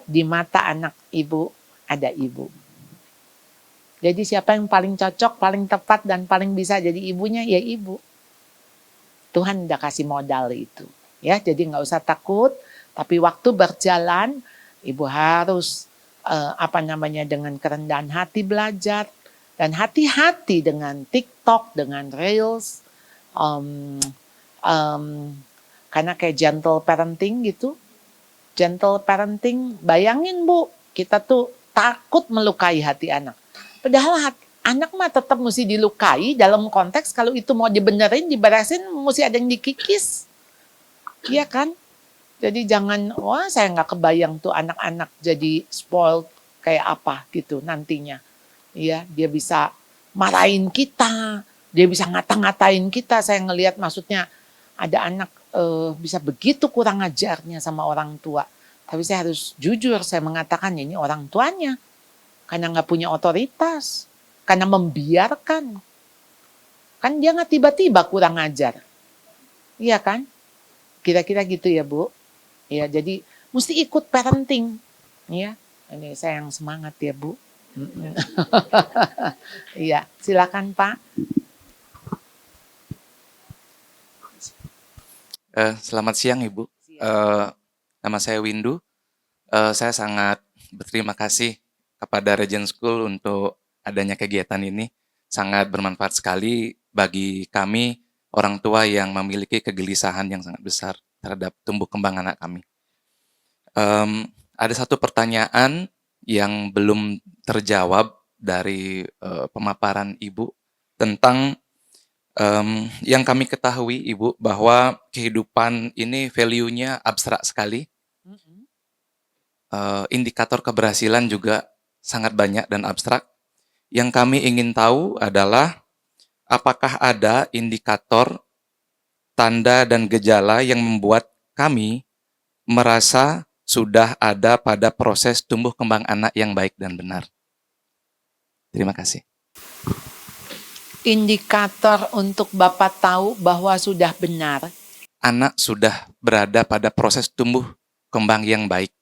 [SPEAKER 4] Di mata anak ibu ada ibu. Jadi siapa yang paling cocok, paling tepat, dan paling bisa jadi ibunya, ya ibu. Tuhan udah kasih modal itu. Ya, jadi nggak usah takut. Tapi waktu berjalan, ibu harus dengan kerendahan hati belajar. Dan hati-hati dengan TikTok, dengan Reels. Karena kayak gentle parenting gitu. Gentle parenting, bayangin Bu, kita tuh takut melukai hati anak. Padahal anak mah tetap mesti dilukai dalam konteks kalau itu mau dibenerin, diberesin, mesti ada yang dikikis. Iya kan? Jadi jangan, wah saya nggak kebayang tuh anak-anak jadi spoiled kayak apa gitu nantinya. Iya, dia bisa marahin kita, dia bisa ngata-ngatain kita. Saya ngelihat maksudnya ada anak bisa begitu kurang ajarnya sama orang tua. Tapi saya harus jujur, saya mengatakan ini orang tuanya. Karena nggak punya otoritas, karena membiarkan. Kan dia nggak tiba-tiba kurang ajar. Iya kan? Kira-kira gitu ya Bu. Ya, jadi mesti ikut parenting. Ya, ini saya yang semangat ya Bu. Iya, silakan Pak.
[SPEAKER 8] Selamat siang Ibu. Nama saya Windu. Saya sangat berterima kasih kepada Regent School untuk adanya kegiatan ini. Sangat bermanfaat sekali bagi kami orang tua yang memiliki kegelisahan yang sangat besar terhadap tumbuh kembang anak kami. Ada satu pertanyaan yang belum terjawab dari pemaparan Ibu tentang yang kami ketahui Ibu bahwa kehidupan ini value-nya abstrak sekali. Indikator keberhasilan juga sangat banyak dan abstrak. Yang kami ingin tahu adalah apakah ada indikator, tanda dan gejala yang membuat kami merasa sudah ada pada proses tumbuh kembang anak yang baik dan benar. Terima kasih.
[SPEAKER 4] Indikator untuk Bapak tahu bahwa sudah benar.
[SPEAKER 8] Anak sudah berada pada proses tumbuh kembang yang baik.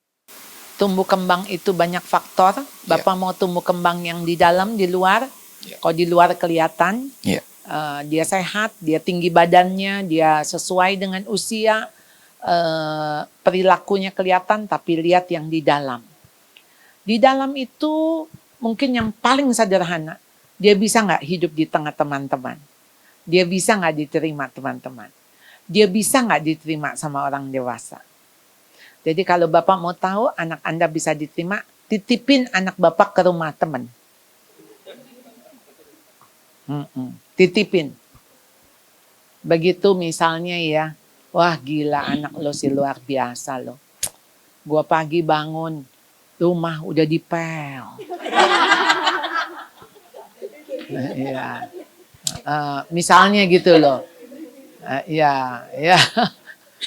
[SPEAKER 4] Tumbuh kembang itu banyak faktor. Bapak mau tumbuh kembang yang di dalam, di luar. Kalau di luar kelihatan, dia sehat, dia tinggi badannya, dia sesuai dengan usia, perilakunya kelihatan, tapi lihat yang di dalam. Di dalam itu mungkin yang paling sederhana, dia bisa nggak hidup di tengah teman-teman? Dia bisa nggak diterima teman-teman? Dia bisa nggak diterima sama orang dewasa? Jadi kalau Bapak mau tahu anak Anda bisa diterima, titipin anak Bapak ke rumah teman. Titipin. Begitu misalnya ya, wah gila anak lo sih luar biasa lo. Gua pagi bangun, rumah udah dipel. Ya, misalnya gitu loh. Ya,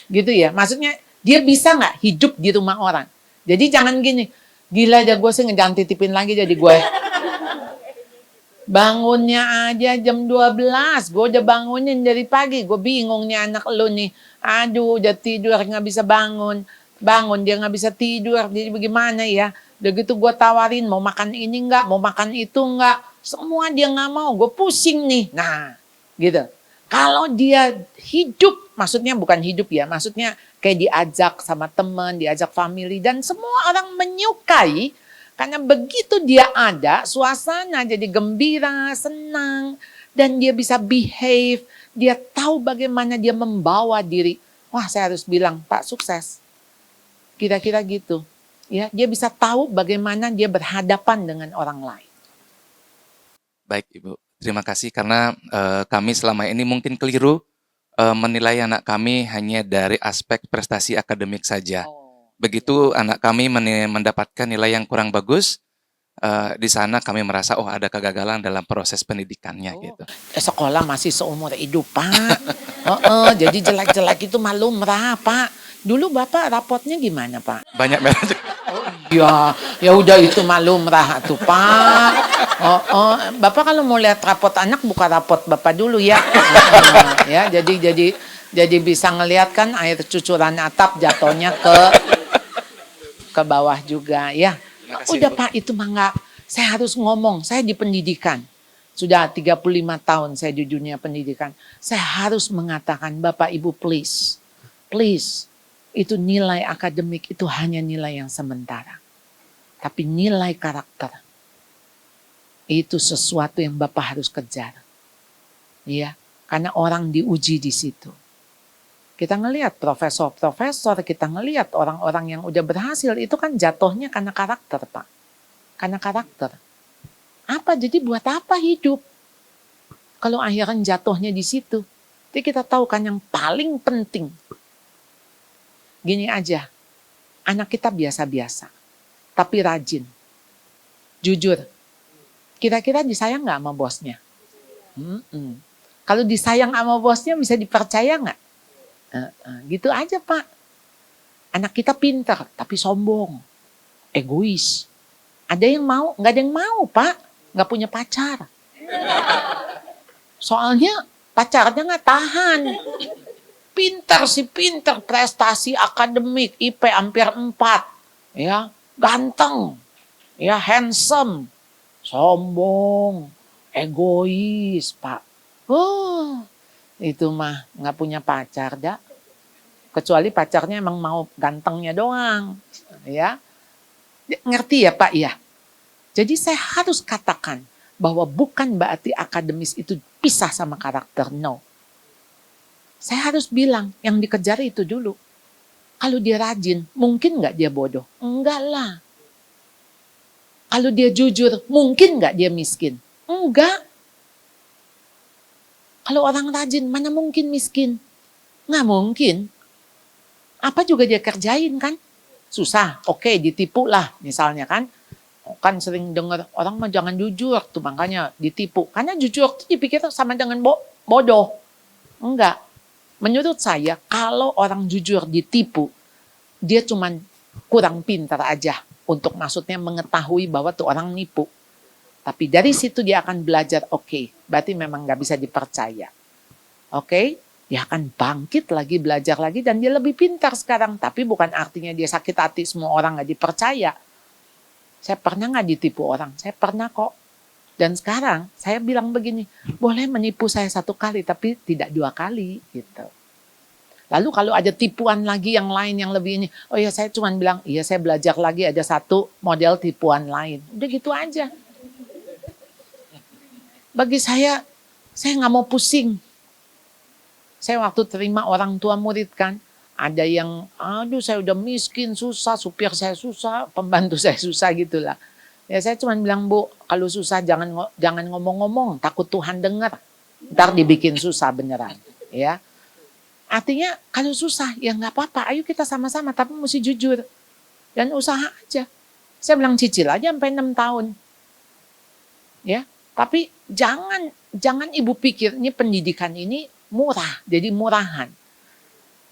[SPEAKER 4] gitu ya. Maksudnya dia bisa nggak hidup di rumah orang? Jadi jangan gini, gila aja gue sih jangan titipin lagi jadi gue. Bangunnya aja jam 12, gue udah bangunin dari pagi. Gue bingung nih anak lo nih. Aduh udah tidur nggak bisa bangun. Bangun dia nggak bisa tidur. Jadi bagaimana ya? Udah gitu gue tawarin mau makan ini nggak, mau makan itu nggak. Semua dia nggak mau, gue pusing nih. Nah gitu. Kalau dia hidup, maksudnya bukan hidup ya, maksudnya kayak diajak sama teman, diajak family, dan semua orang menyukai, karena begitu dia ada, suasana jadi gembira, senang, dan dia bisa behave, dia tahu bagaimana dia membawa diri. Wah saya harus bilang, Pak sukses. Kira-kira gitu. Ya, dia bisa tahu bagaimana dia berhadapan dengan orang lain.
[SPEAKER 8] Baik Ibu, terima kasih karena kami selama ini mungkin keliru menilai anak kami hanya dari aspek prestasi akademik saja. Begitu anak kami mendapatkan nilai yang kurang bagus, di sana kami merasa oh ada kegagalan dalam proses pendidikannya gitu.
[SPEAKER 4] Sekolah masih seumur hidup Pak. Jadi jelek-jelek itu lumrah Pak. Dulu Bapak rapotnya gimana Pak?
[SPEAKER 8] Banyak merah.
[SPEAKER 4] Ya udah itu lumrah tuh Pak. Bapak kalau mau lihat rapot anak buka rapot Bapak dulu ya. Ya jadi bisa ngelihat kan air cucuran atap jatuhnya ke bawah juga ya. Udah Pak itu mah enggak. Saya harus ngomong, saya di pendidikan. Sudah 35 tahun saya di dunia pendidikan. Saya harus mengatakan Bapak Ibu please. Itu nilai akademik itu hanya nilai yang sementara. Tapi nilai karakter itu sesuatu yang Bapak harus kejar. Ya, karena orang diuji di situ. Kita ngelihat profesor-profesor, kita ngelihat orang-orang yang udah berhasil itu kan jatuhnya karena karakter, Pak. Karena karakter. Apa jadi buat apa hidup? Kalau akhirnya jatuhnya di situ. Jadi kita tahu kan yang paling penting. Gini aja, anak kita biasa-biasa, tapi rajin, jujur. Kira-kira disayang nggak sama bosnya? Kalau disayang sama bosnya bisa dipercaya nggak? Gitu aja Pak. Anak kita pintar, tapi sombong, egois. Ada yang mau, nggak ada yang mau Pak, nggak punya pacar. Soalnya pacarnya nggak tahan. Pintar sih pintar, prestasi akademik, IP hampir 4. Ya, ganteng. Ya, handsome. Sombong, egois, Pak. Itu mah nggak punya pacar dah. Kecuali pacarnya emang mau gantengnya doang. Ya. Ngerti ya, Pak? Ya. Jadi saya harus katakan bahwa bukan berarti akademis itu pisah sama karakter, no. Saya harus bilang, yang dikejar itu dulu. Kalau dia rajin, mungkin nggak dia bodoh? Enggak lah. Kalau dia jujur, mungkin nggak dia miskin? Enggak. Kalau orang rajin, mana mungkin miskin? Nggak mungkin. Apa juga dia kerjain kan? Susah, oke, ditipu lah misalnya kan. Kan sering dengar orang mah jangan jujur tuh, makanya ditipu. Karena jujur itu dipikir sama dengan bodoh. Enggak. Menurut saya, kalau orang jujur ditipu, dia cuman kurang pintar aja untuk maksudnya mengetahui bahwa tuh orang nipu. Tapi dari situ dia akan belajar, oke, berarti memang nggak bisa dipercaya. Oke, dia akan bangkit lagi, belajar lagi, dan dia lebih pintar sekarang. Tapi bukan artinya dia sakit hati semua orang nggak dipercaya. Saya pernah nggak ditipu orang? Saya pernah kok. Dan sekarang saya bilang begini, boleh menipu saya 1 kali, tapi tidak 2 kali gitu. Lalu kalau ada tipuan lagi yang lain yang lebih ini, oh ya saya cuma bilang, iya saya belajar lagi ada 1 model tipuan lain. Udah gitu aja. Bagi saya nggak mau pusing. Saya waktu terima orang tua murid kan, ada yang, aduh saya udah miskin, susah, supir saya susah, pembantu saya susah gitulah. Ya saya cuma bilang, Bu, kalau susah jangan ngomong-ngomong, takut Tuhan dengar. Ntar dibikin susah beneran. Ya. Artinya kalau susah ya nggak apa-apa, ayo kita sama-sama, tapi mesti jujur. Dan usaha aja. Saya bilang cicil aja sampai 6 tahun. Ya. Tapi jangan ibu pikir ini pendidikan ini murah, jadi murahan.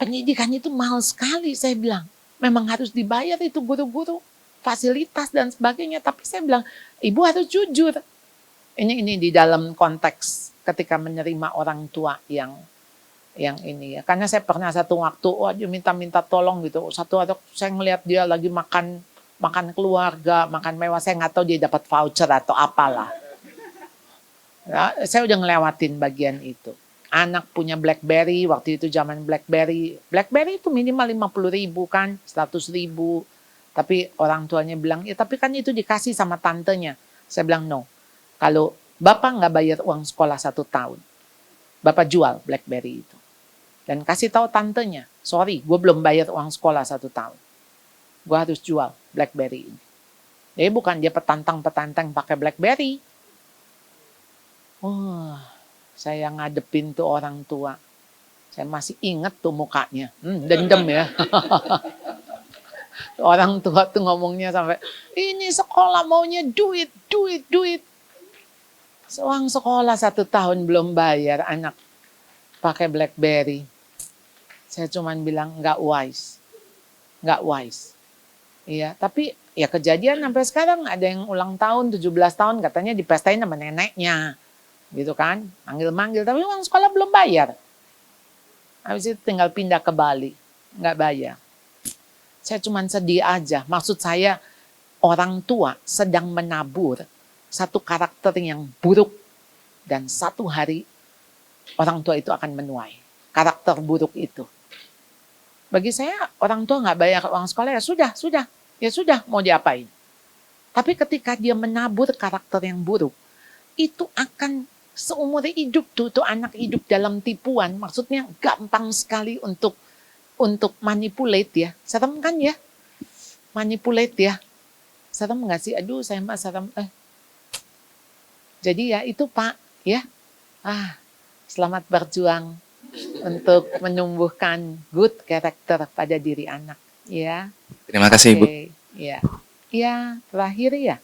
[SPEAKER 4] Pendidikan itu mahal sekali, saya bilang. Memang harus dibayar itu guru-guru, fasilitas dan sebagainya. Tapi saya bilang, ibu harus jujur. Ini di dalam konteks ketika menerima orang tua yang ini ya. Karena saya pernah satu waktu, dia minta tolong gitu. Satu waktu saya ngelihat dia lagi makan keluarga, makan mewah. Saya nggak tahu dia dapat voucher atau apalah. Ya, saya udah ngelewatin bagian itu. Anak punya BlackBerry, waktu itu zaman BlackBerry. BlackBerry itu minimal 50.000 kan, 100.000. Tapi orang tuanya bilang, ya tapi kan itu dikasih sama tantenya. Saya bilang, no. Kalau Bapak nggak bayar uang sekolah 1 tahun, Bapak jual BlackBerry itu. Dan kasih tahu tantenya, sorry, gue belum bayar uang sekolah 1 tahun. Gue harus jual BlackBerry ini. Jadi bukan dia petantang pakai BlackBerry. Oh, saya ngadepin tuh orang tua. Saya masih ingat tuh mukanya. Dendam ya. Orang tua tuh ngomongnya sampai, ini sekolah maunya duit. Uang sekolah 1 tahun belum bayar, anak pakai BlackBerry. Saya cuman bilang nggak wise. Iya, tapi ya kejadian sampai sekarang ada yang ulang tahun 17 tahun katanya dipestain sama neneknya. Gitu kan, manggil-manggil, tapi uang sekolah belum bayar. Habis itu tinggal pindah ke Bali, nggak bayar. Saya cuma sedih aja, maksud saya orang tua sedang menabur satu karakter yang buruk, dan satu hari orang tua itu akan menuai karakter buruk itu. Bagi saya orang tua nggak bayar uang sekolah, ya sudah, mau diapain. Tapi ketika dia menabur karakter yang buruk, itu akan seumur hidup tuh anak hidup dalam tipuan. Maksudnya gampang sekali untuk manipulate ya. Serem kan ya? Manipulate ya. Serem nggak sih? Aduh, saya mah serem. Jadi ya itu Pak ya. Selamat berjuang untuk menumbuhkan good character pada diri anak ya.
[SPEAKER 8] Terima kasih Ibu.
[SPEAKER 4] Ya. Ya, terakhir ya.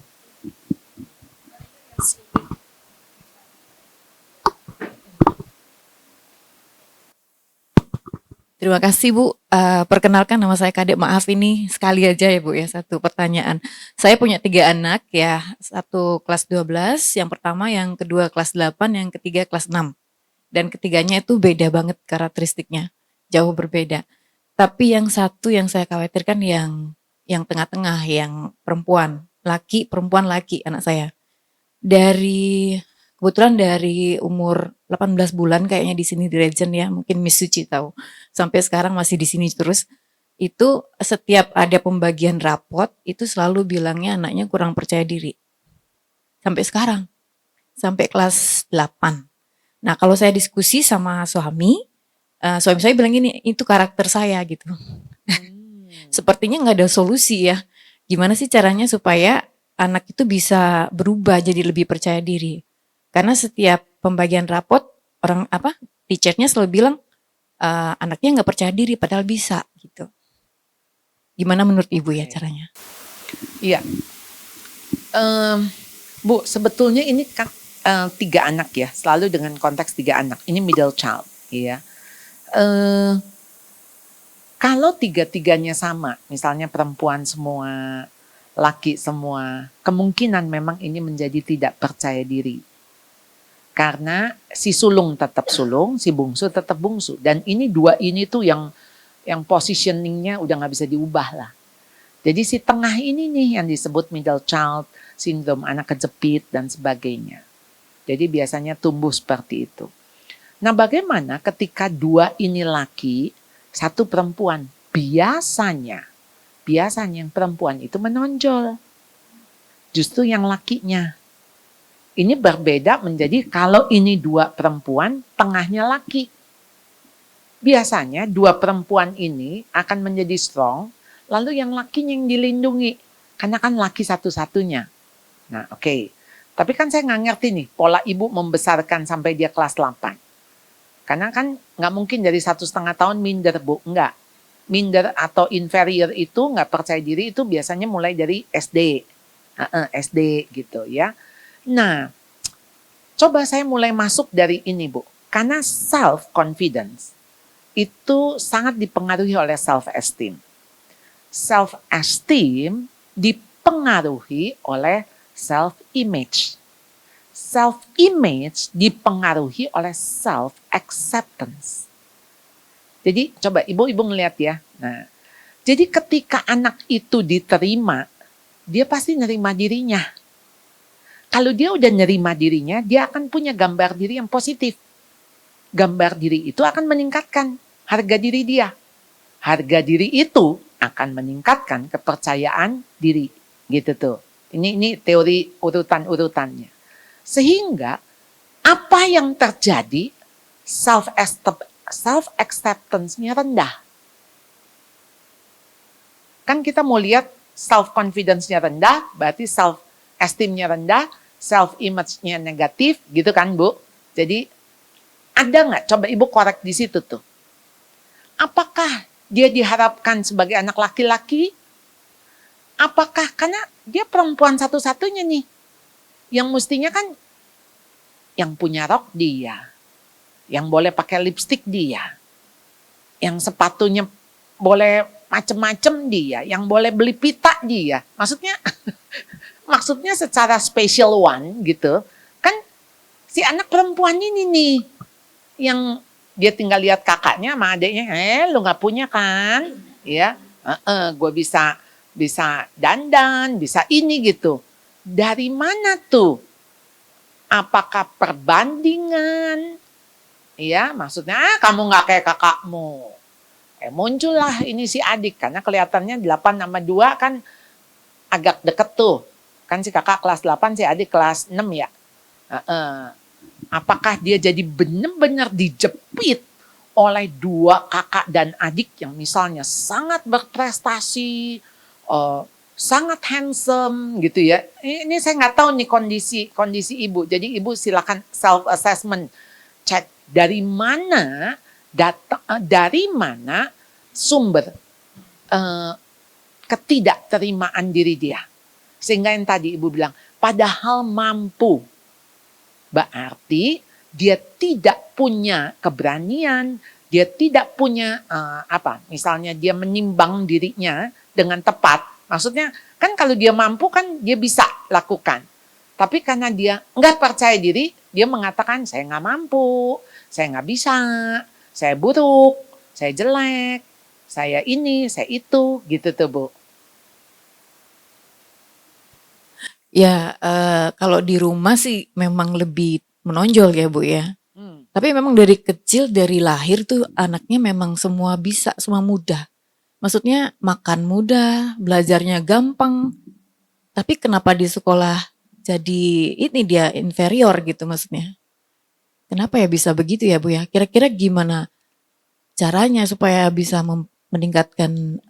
[SPEAKER 9] Terima kasih Bu. Perkenalkan nama saya Kadek. Maaf ini sekali aja ya Bu ya, 1 pertanyaan. Saya punya 3 anak ya, 1 kelas 12, yang pertama, yang kedua kelas 8, yang ketiga kelas 6. Dan ketiganya itu beda banget karakteristiknya, jauh berbeda. Tapi yang satu yang saya khawatirkan yang tengah-tengah, yang perempuan laki anak saya. Kebetulan dari umur 18 bulan kayaknya di sini di Regen ya, mungkin Miss Suci tahu. Sampai sekarang masih di sini terus. Itu setiap ada pembagian rapot, itu selalu bilangnya anaknya kurang percaya diri. Sampai sekarang. Sampai kelas 8. Nah, kalau saya diskusi sama suami, suami saya bilang gini, itu karakter saya gitu. Sepertinya nggak ada solusi ya. Gimana sih caranya supaya anak itu bisa berubah jadi lebih percaya diri? Karena setiap pembagian rapot teachernya selalu bilang anaknya nggak percaya diri padahal bisa gitu. Gimana menurut Ibu ya caranya?
[SPEAKER 4] Iya. Bu, sebetulnya ini kan 3 anak ya, selalu dengan konteks 3 anak. Ini middle child, ya. Kalau 3-3-nya sama, misalnya perempuan semua, laki semua, kemungkinan memang ini menjadi tidak percaya diri. Karena si sulung tetap sulung, si bungsu tetap bungsu. Dan ini 2 ini tuh yang positioningnya udah nggak bisa diubah lah. Jadi si tengah ini nih yang disebut middle child syndrome, anak kejepit dan sebagainya. Jadi biasanya tumbuh seperti itu. Nah, bagaimana ketika 2 ini laki, 1 perempuan? Biasanya yang perempuan itu menonjol. Justru yang lakinya. Ini berbeda menjadi kalau ini 2 perempuan, tengahnya laki. Biasanya 2 perempuan ini akan menjadi strong, lalu yang lakinya yang dilindungi. Karena kan laki satu-satunya. Nah, oke. Tapi kan saya nggak ngerti nih, pola ibu membesarkan sampai dia kelas 8. Karena kan nggak mungkin dari 1,5 tahun minder, Bu. Enggak. Minder atau inferior itu nggak percaya diri itu biasanya mulai dari SD. SD gitu ya. Nah, coba saya mulai masuk dari ini, Bu. Karena self-confidence itu sangat dipengaruhi oleh self-esteem. Self-esteem dipengaruhi oleh self-image. Self-image dipengaruhi oleh self-acceptance. Jadi coba ibu-ibu ngeliat ya. Nah, jadi ketika anak itu diterima, dia pasti nerima dirinya. Kalau dia udah nerima dirinya, dia akan punya gambar diri yang positif. Gambar diri itu akan meningkatkan harga diri dia. Harga diri itu akan meningkatkan kepercayaan diri. Gitu tuh. Ini teori urutan-urutannya. Sehingga apa yang terjadi, self-acceptance-nya rendah. Kan kita mau lihat self-confidence-nya rendah, berarti self-esteem-nya rendah, self-image-nya negatif, gitu kan Bu? Jadi ada nggak? Coba Ibu korek di situ tuh. Apakah dia diharapkan sebagai anak laki-laki? Apakah karena dia perempuan satu-satunya nih, yang mestinya kan yang punya rok dia, yang boleh pakai lipstik dia, yang sepatunya boleh macem-macem dia, yang boleh beli pita dia. Maksudnya secara special one gitu. Kan si anak perempuan ini nih, yang dia tinggal lihat kakaknya sama adiknya, lu gak punya kan? Ya, gue bisa dandan, bisa ini gitu. Dari mana tuh? Apakah perbandingan? Ya, maksudnya kamu gak kayak kakakmu. Muncullah ini si adik, karena kelihatannya 8 sama 2 kan agak deket tuh. Kan si kakak kelas 8, si adik kelas 6 ya. Apakah dia jadi benar-benar dijepit oleh 2 kakak dan adik yang misalnya sangat berprestasi, sangat handsome gitu ya. Ini saya nggak tahu nih kondisi ibu. Jadi ibu silakan self assessment, cek dari mana sumber ketidakterimaan diri dia. Sehingga yang tadi ibu bilang, padahal mampu. Berarti dia tidak punya keberanian, dia tidak punya misalnya dia menimbang dirinya dengan tepat. Maksudnya kan kalau dia mampu kan dia bisa lakukan. Tapi karena dia nggak percaya diri, dia mengatakan saya nggak mampu, saya nggak bisa, saya buruk, saya jelek, saya ini, saya itu, gitu tuh Bu.
[SPEAKER 9] Ya, kalau di rumah sih memang lebih menonjol ya Bu ya. Tapi memang dari kecil, dari lahir tuh anaknya memang semua bisa, semua mudah. Maksudnya makan mudah, belajarnya gampang. Tapi kenapa di sekolah jadi ini dia inferior gitu maksudnya? Kenapa ya bisa begitu ya Bu ya? Kira-kira gimana caranya supaya bisa meningkatkan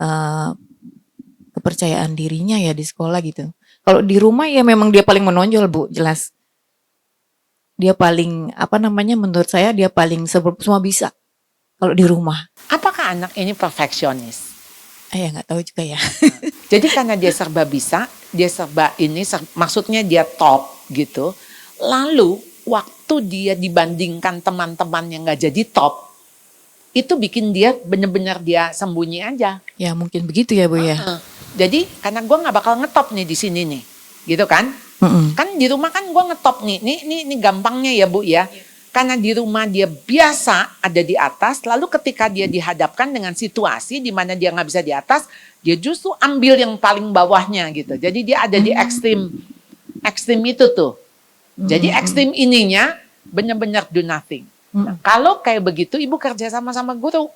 [SPEAKER 9] kepercayaan dirinya ya di sekolah gitu. Kalau di rumah ya memang dia paling menonjol Bu, jelas. Dia paling menurut saya dia paling semua bisa kalau di rumah.
[SPEAKER 4] Apakah anak ini perfeksionis?
[SPEAKER 9] Ya nggak tahu juga ya.
[SPEAKER 4] Jadi karena dia serba bisa, dia serba ini, maksudnya dia top gitu. Lalu waktu dia dibandingkan teman-teman yang nggak jadi top, itu bikin dia benar-benar dia sembunyi aja.
[SPEAKER 9] Ya mungkin begitu ya Bu ya.
[SPEAKER 4] Jadi karena gue nggak bakal ngetop nih di sini nih, gitu kan? Kan di rumah kan gue ngetop nih. Ini gampangnya ya Bu ya. Karena di rumah dia biasa ada di atas, lalu ketika dia dihadapkan dengan situasi di mana dia nggak bisa di atas, dia justru ambil yang paling bawahnya gitu. Jadi dia ada di ekstrim itu tuh. Jadi ekstrim ininya benar-benar do nothing. Nah, kalau kayak begitu ibu kerja sama guru.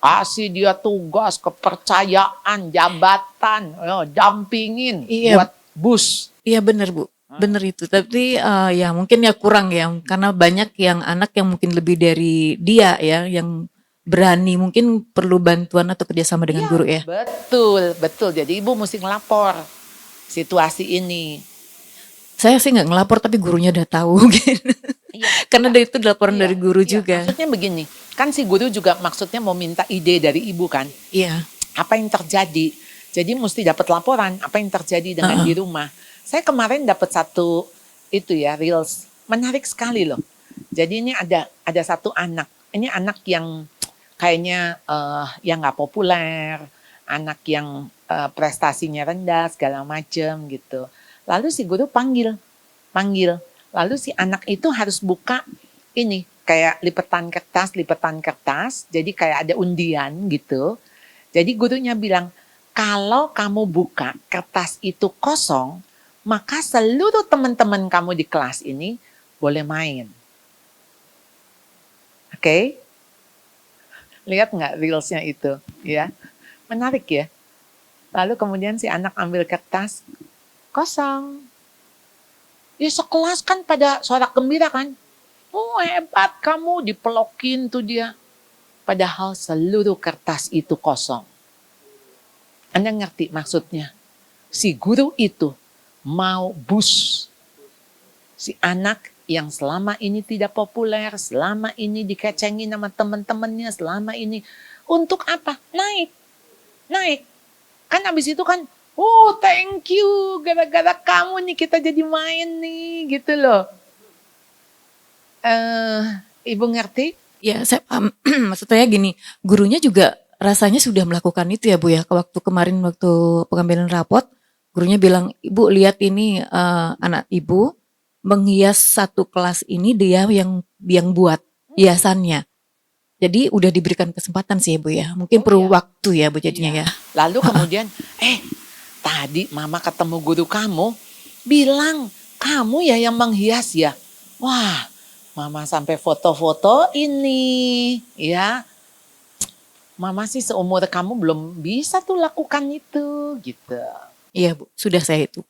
[SPEAKER 4] Kasih dia tugas, kepercayaan, jabatan, dampingin buat bus.
[SPEAKER 9] Iya benar Bu, benar itu. Tapi ya mungkin ya kurang ya, karena banyak yang anak yang mungkin lebih dari dia ya, yang berani mungkin perlu bantuan atau kerjasama dengan guru ya.
[SPEAKER 4] Betul. Jadi ibu mesti ngelapor situasi ini.
[SPEAKER 9] Saya sih nggak ngelapor tapi gurunya udah tahu gitu. Karena itu laporan dari guru juga.
[SPEAKER 4] Maksudnya begini, kan si guru juga maksudnya mau minta ide dari ibu kan.
[SPEAKER 9] Iya.
[SPEAKER 4] Apa yang terjadi? Jadi mesti dapat laporan apa yang terjadi dengan di rumah. Saya kemarin dapat satu itu ya reels menarik sekali loh. Jadi ini ada satu anak. Ini anak yang kayaknya yang nggak populer, anak yang prestasinya rendah segala macem gitu. Lalu si guru panggil. Lalu si anak itu harus buka ini kayak lipetan kertas. Jadi kayak ada undian gitu. Jadi gurunya bilang, kalau kamu buka kertas itu kosong, maka seluruh teman-teman kamu di kelas ini boleh main. Oke? Lihat nggak reelsnya itu? Ya, menarik ya. Lalu kemudian si anak ambil kertas, kosong. Ya sekelas kan pada sorak gembira kan. Oh hebat kamu, dipelokin tuh dia. Padahal seluruh kertas itu kosong. Anda ngerti maksudnya? Si guru itu mau bus si anak yang selama ini tidak populer, selama ini dikecengin sama teman-temannya, selama ini untuk apa? Naik. Kan habis itu kan, oh thank you, gara-gara kamu nih kita jadi main nih, gitu loh. Ibu ngerti?
[SPEAKER 9] Ya, saya paham. Maksudnya gini, gurunya juga rasanya sudah melakukan itu ya Bu ya. Waktu pengambilan rapot, gurunya bilang, Ibu lihat ini anak Ibu menghias satu kelas ini dia yang buat hiasannya. Jadi udah diberikan kesempatan sih ya Bu ya. Mungkin perlu waktu ya Bu jadinya ya.
[SPEAKER 4] Lalu kemudian, tadi mama ketemu guru kamu, bilang kamu ya yang menghias ya. Wah, mama sampai foto-foto ini ya. Mama sih seumur kamu belum bisa tuh lakukan itu gitu.
[SPEAKER 9] Iya Bu, sudah saya itu.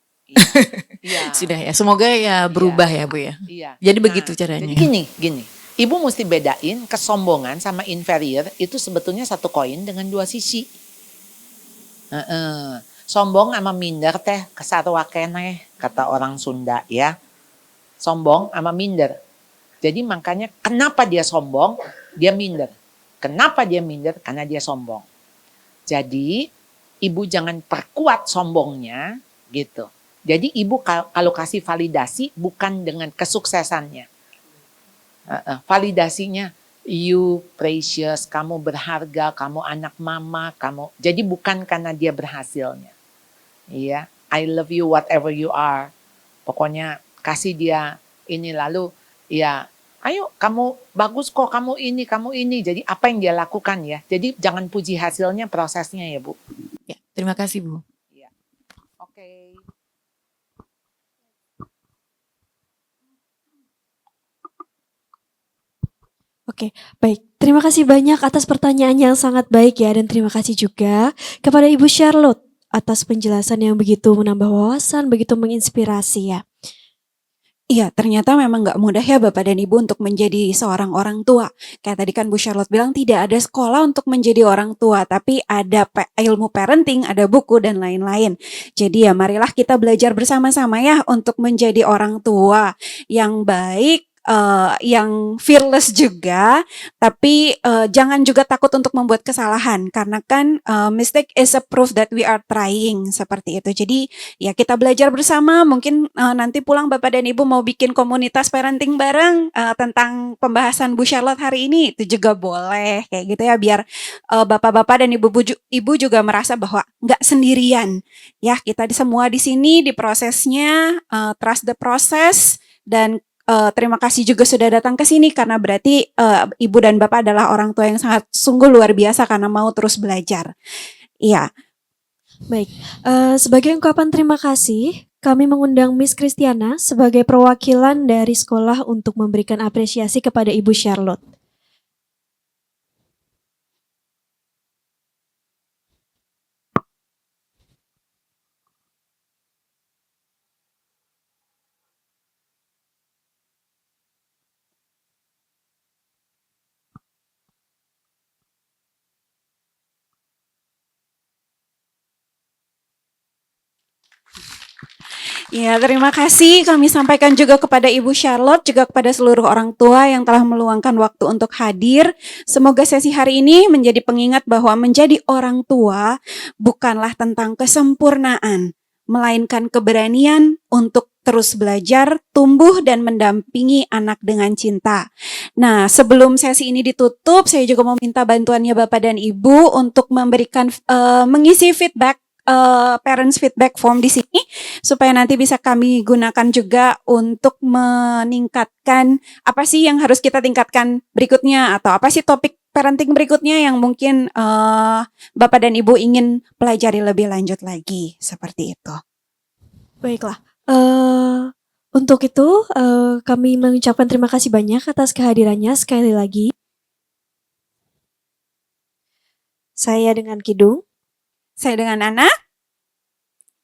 [SPEAKER 4] Iya.
[SPEAKER 9] Sudah ya, semoga ya berubah ya Bu ya.
[SPEAKER 4] Iya.
[SPEAKER 9] Jadi begitu caranya.
[SPEAKER 4] Jadi gini. Ibu mesti bedain kesombongan sama inferior itu sebetulnya satu koin dengan dua sisi. Sombong sama minder teh kesarua keneh kata orang Sunda ya. Sombong sama minder. Jadi makanya kenapa dia sombong, dia minder. Kenapa dia minder? Karena dia sombong. Jadi ibu jangan perkuat sombongnya gitu. Jadi ibu kalau kasih validasi bukan dengan kesuksesannya. Validasinya you precious, kamu berharga, kamu anak mama, kamu. Jadi bukan karena dia berhasilnya. Iya, I love you whatever you are. Pokoknya kasih dia ini lalu ya, ayo kamu bagus kok, kamu ini. Jadi apa yang dia lakukan ya. Jadi jangan puji hasilnya, prosesnya ya Bu.
[SPEAKER 9] Ya, terima kasih Bu.
[SPEAKER 4] Ya. Oke.
[SPEAKER 2] Oke, baik. Terima kasih banyak atas pertanyaan yang sangat baik ya, dan terima kasih juga kepada Ibu Charlotte atas penjelasan yang begitu menambah wawasan, begitu menginspirasi ya.
[SPEAKER 1] Iya, ternyata memang nggak mudah ya Bapak dan Ibu untuk menjadi seorang orang tua. Kayak tadi kan Bu Charlotte bilang tidak ada sekolah untuk menjadi orang tua, tapi ada ilmu parenting, ada buku dan lain-lain. Jadi ya marilah kita belajar bersama-sama ya untuk menjadi orang tua yang baik, yang fearless juga, tapi jangan juga takut untuk membuat kesalahan karena kan mistake is a proof that we are trying seperti itu. Jadi ya kita belajar bersama, mungkin nanti pulang Bapak dan Ibu mau bikin komunitas parenting bareng tentang pembahasan Bu Charlotte hari ini, itu juga boleh kayak gitu ya, biar Bapak-bapak dan Ibu juga merasa bahwa nggak sendirian. Ya, kita semua di sini di prosesnya, trust the process, dan terima kasih juga sudah datang ke sini karena berarti Ibu dan Bapak adalah orang tua yang sangat sungguh luar biasa karena mau terus belajar. Iya.
[SPEAKER 2] Baik, sebagai ungkapan terima kasih, kami mengundang Miss Christiana sebagai perwakilan dari sekolah untuk memberikan apresiasi kepada Ibu Charlotte.
[SPEAKER 1] Ya, terima kasih kami sampaikan juga kepada Ibu Charlotte, juga kepada seluruh orang tua yang telah meluangkan waktu untuk hadir. Semoga sesi hari ini menjadi pengingat bahwa menjadi orang tua bukanlah tentang kesempurnaan, melainkan keberanian untuk terus belajar, tumbuh, dan mendampingi anak dengan cinta. Nah, sebelum sesi ini ditutup, saya juga mau minta bantuannya Bapak dan Ibu untuk memberikan mengisi feedback, parents feedback form di sini supaya nanti bisa kami gunakan juga untuk meningkatkan apa sih yang harus kita tingkatkan berikutnya, atau apa sih topik parenting berikutnya yang mungkin Bapak dan Ibu ingin pelajari lebih lanjut lagi, seperti itu.
[SPEAKER 2] Baiklah, untuk itu kami mengucapkan terima kasih banyak atas kehadirannya sekali lagi. Saya dengan Kidung.
[SPEAKER 1] Saya dengan Nana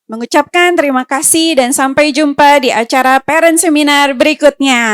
[SPEAKER 1] mengucapkan terima kasih dan sampai jumpa di acara Parent Seminar berikutnya.